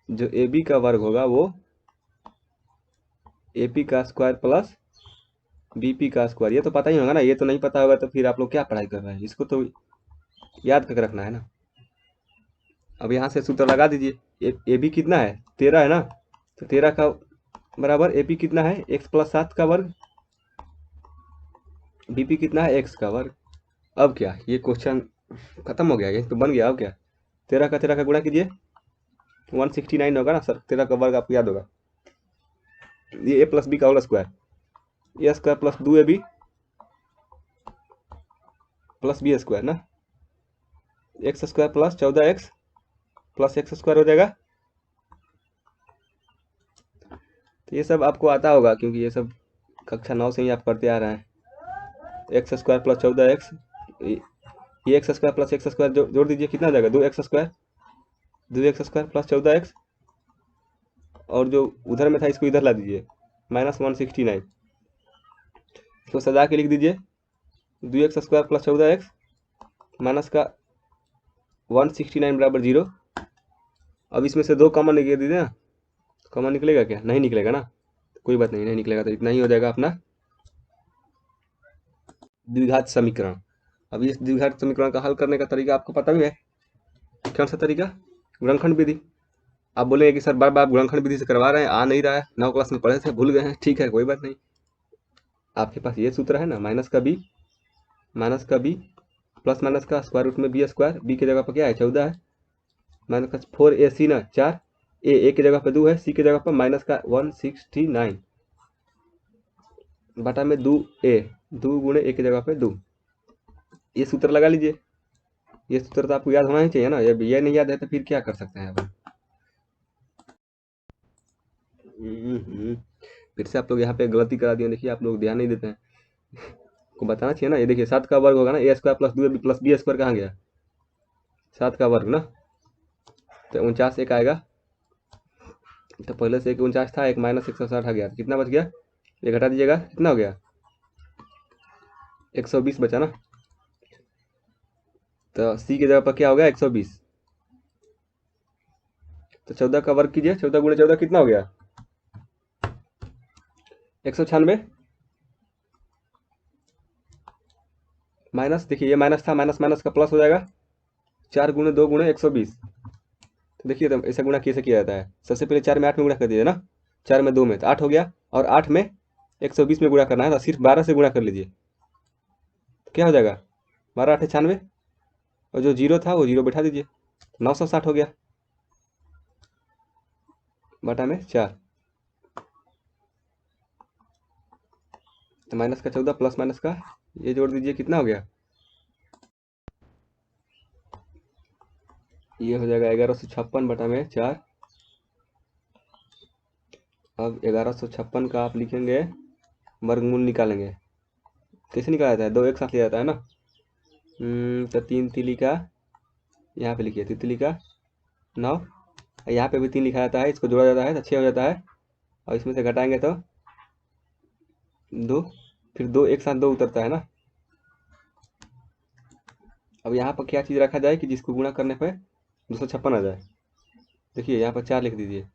जो AB का वर्ग होगा वो AP का स्क्वायर प्लस BP का स्क्वायर, ये तो पता ही होगा ना। ये तो नहीं पता होगा तो फिर आप लोग क्या पढ़ाई कर रहे हैं, इसको तो याद करके रखना है ना। अब यहाँ से सूत्र लगा दीजिए। ए बी कितना है 13 है ना, तो 13 का बराबर ए पी कितना है x+7 का वर्ग, बी पी कितना है x का वर्ग। अब क्या ये क्वेश्चन खत्म हो गया, ये तो बन गया। अब क्या 13 का गुणा कीजिए 169 होगा ना सर, 13 का वर्ग आपको याद होगा, ये a + b का whole square, A square plus 2ab plus B square ना, X square plus 14x plus X square हो जाएगा। तो ये सब आपको आता होगा क्योंकि ये सब कक्षा 9 से ही आप करते आ रहे हैं। एक्स स्क्वायर प्लस 14x, ये x square plus X square जोड़ दीजिए, कितना हो जाएगा 2x square, 2x square plus 14x, और जो उधर में था इसको इधर ला दीजिए -169, इसको सजा के लिख दीजिए 2x square plus 14x minus का 169 बराबर 0। अब इसमें से 2 कॉमन निकाल दीजिए ना, कॉमन निकलेगा क्या, नहीं निकलेगा ना, कोई बात नहीं, नहीं निकलेगा तो इतना ही हो जाएगा अपना द्विघात समीकरण। अब इस द्विघात समीकरण का हल करने का तरीका आपको पता भी है, कौन सा तरीका, गुणनखंड विधि। आप बोलेंगे कि सर बार बार गुणनखंड विधि से करवा रहे हैं, आ नहीं रहा है, 9 क्लास में पढ़े थे भूल गए हैं, ठीक है कोई बात नहीं, आपके पास ये सूत्र है ना, माइनस का बी प्लस माइनस का स्क्वायर रूट में बी स्क्वायर, बी की जगह पर क्या है 14 है, माइनस का 4ac ना 4, ए की जगह पर 2 है, सी की जगह पर माइनस का 169 बटा में 2a, 2 गुणे ए की जगह पे 2, ये सूत्र लगा लीजिए। ये सूत्र तो आपको याद होना ही चाहिए ना, ये नहीं याद है तो फिर क्या कर सकते हैं आप। फिर से आप लोग यहाँ पे गलती करा दिए, देखिए आप लोग ध्यान नहीं देते हैं, को बताना चाहिए ना। ये देखिए 7 का वर्ग होगा ना, A square plus 2ab plus B square कहाँ गया, 7 का वर्ग ना, तो 49 एक आएगा, तो पहले से एक 49 था, एक माइनस 160 आ गया, कितना बच गया, ये घटा दीजिएगा, कितना हो गया 120 बचा ना, तो सी की जगह पर क्या हो गया 120, तो 14 का वर्ग कीजिए, 14 गुणे 14 कितना हो गया 196, माइनस देखिए ये माइनस था, माइनस माइनस का प्लस हो जाएगा, 4 गुणे 2 गुणे 120, तो देखिए तो ऐसा गुणा कैसे किया जाता है, सबसे पहले 4 में 8 में गुणा कर दीजिए ना, 4 में 2 में तो 8 हो गया, और 8 में 120 में गुणा करना है, तो सिर्फ 12 से गुणा कर लीजिए, तो क्या हो जाएगा 12 8 96, और जो 0 था वो 0 बैठा दीजिए, 960 हो गया बटा में 4, तो माइनस का 14 प्लस माइनस का ये जोड़ दीजिए, कितना हो गया, ये हो जाएगा 1156 बटा में 4। अब 1156 का आप लिखेंगे, वर्गमूल निकालेंगे, कैसे निकाला जाता है, 2 एक साथ लिया जाता है ना, तो 3 तिली का यहाँ पे लिखिए, तितली का 9, यहाँ पे भी 3 लिखा जाता है, इसको जोड़ा जाता है तो 6 हो जाता है, और इसमें से घटाएंगे तो 2, फिर 2 एक साथ 2 उतरता है ना। अब यहाँ पर क्या चीज़ रखा जाए कि जिसको गुणा करने पे 256 आ जाए, देखिए यहाँ पर 4 लिख दीजिए,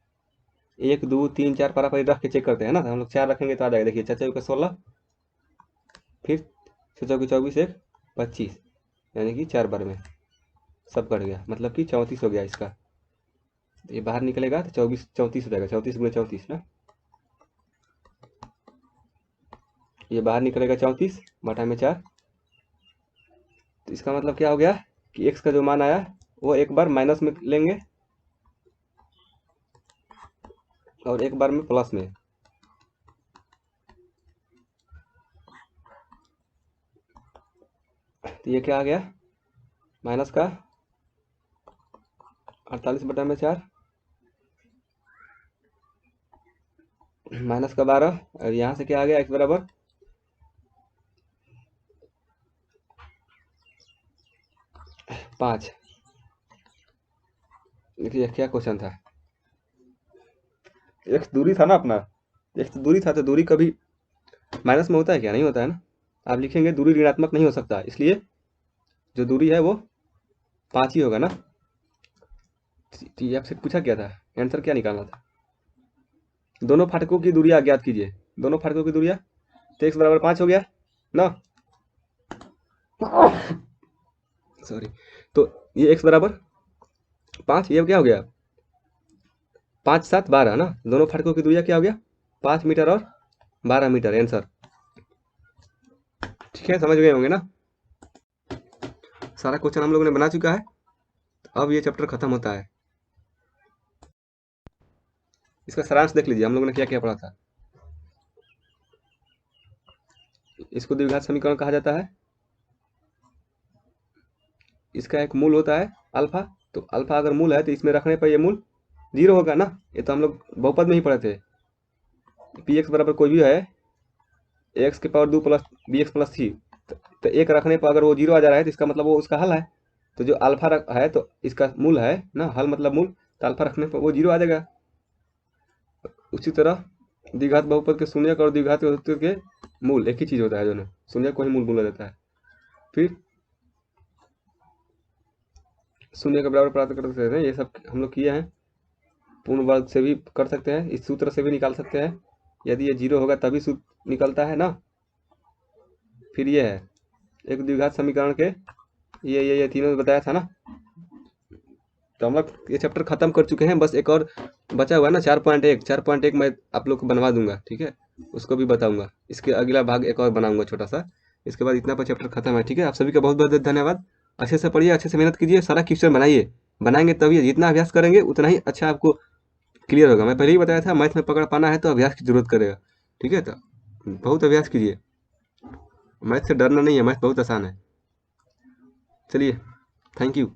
1 2 3 4 पारा पर रख के चेक करते हैं ना, तो हम लोग 4 रखेंगे तो आ जाएगा, देखिए 4 4 का 16, फिर 6 4 24 1 25, यानी कि 4 बार में सब कट गया, मतलब कि 34 हो गया इसका, तो ये बाहर निकलेगा तो 24 34 हो जाएगा, 34 गुणे 34 ना, ये बाहर निकलेगा 34 बटा में 4, तो इसका मतलब क्या हो गया कि x का जो मान आया वो एक बार माइनस में लेंगे और एक बार में प्लस में, तो ये क्या आ गया माइनस का 48 बटा में 4, माइनस का 12, और यहाँ से क्या आ गया x बराबर 5। देखिए क्या क्वेश्चन था, x दूरी था ना अपना, x दूरी था, तो दूरी कभी माइनस में होता है क्या, नहीं होता है ना, आप लिखेंगे दूरी ऋणात्मक नहीं हो सकता, इसलिए जो दूरी है वो 5 ही होगा ना। आपसे पूछा क्या था, आंसर क्या निकालना था, दोनों फाटकों की दूरियां ज्ञात कीजिए, दोनों फाटकों की दूरियां, तो x बराबर 5 हो गया ना, सॉरी, तो ये x बराबर 5, ये क्या हो गया 5 7 12 ना, दोनों फाटकों की दूरिया क्या हो गया 5 मीटर और 12 मीटर आंसर। ठीक है, समझ गए होंगे ना। सारा क्वेश्चन हम लोगों ने बना चुका है। अब ये चैप्टर खत्म होता है। इसका सारांश देख लीजिए हम लोगों ने क्या क्या पढ़ा था। इसको द्विघात समीकरण कहा जाता है। इसका एक मूल होता है अल्फा, तो अल्फा अगर मूल है तो इसमें रखने पर ये मूल 0 होगा ना। ये तो हम लोग बहुपद में ही पढ़े थे। पी एक्स बराबर कोई भी है एक्स के power 2 plus B X plus C, तो एक रखने पर अगर वो 0 आ जा रहा है तो इसका मतलब वो उसका हल है। तो जो अल्फा है तो इसका मूल है ना, हल मतलब मूल, तो अल्फा रखने पर वो 0 आ जाएगा। उसी तरह द्विघात बहुपद के शून्यक और द्विघात बहुपद के मूल एक ही चीज होता है, दोनों शून्यक को ही मूल बोला जाता है। फिर शून्य के बराबर प्राप्त कर सकते हैं, ये सब हम लोग किए हैं। पूर्ण वर्ग से भी कर सकते हैं, इस सूत्र से भी निकाल सकते हैं, यदि ये 0 होगा तभी सूत्र निकलता है ना। फिर ये है एक द्विघात समीकरण के ये तीनों बताया था ना। तो हम लोग ये चैप्टर खत्म कर चुके हैं, बस एक और बचा हुआ है ना 4.1 मैं आप लोग को बनवा दूंगा, ठीक है, उसको भी बताऊंगा। इसके अगला भाग एक और बनाऊंगा छोटा सा। इसके बाद इतना पर चैप्टर खत्म है। ठीक है, आप सभी का बहुत बहुत धन्यवाद। अच्छे से पढ़िए, अच्छे से मेहनत कीजिए, सारा क्वेश्चन बनाइए, बनाएंगे तभी, जितना अभ्यास करेंगे उतना ही अच्छा आपको क्लियर होगा। मैं पहले ही बताया था मैथ में पकड़ पाना है तो अभ्यास की जरूरत करेगा। ठीक है, तो बहुत अभ्यास कीजिए, मैथ से डरना नहीं है, मैथ बहुत आसान है। चलिए, थैंक यू।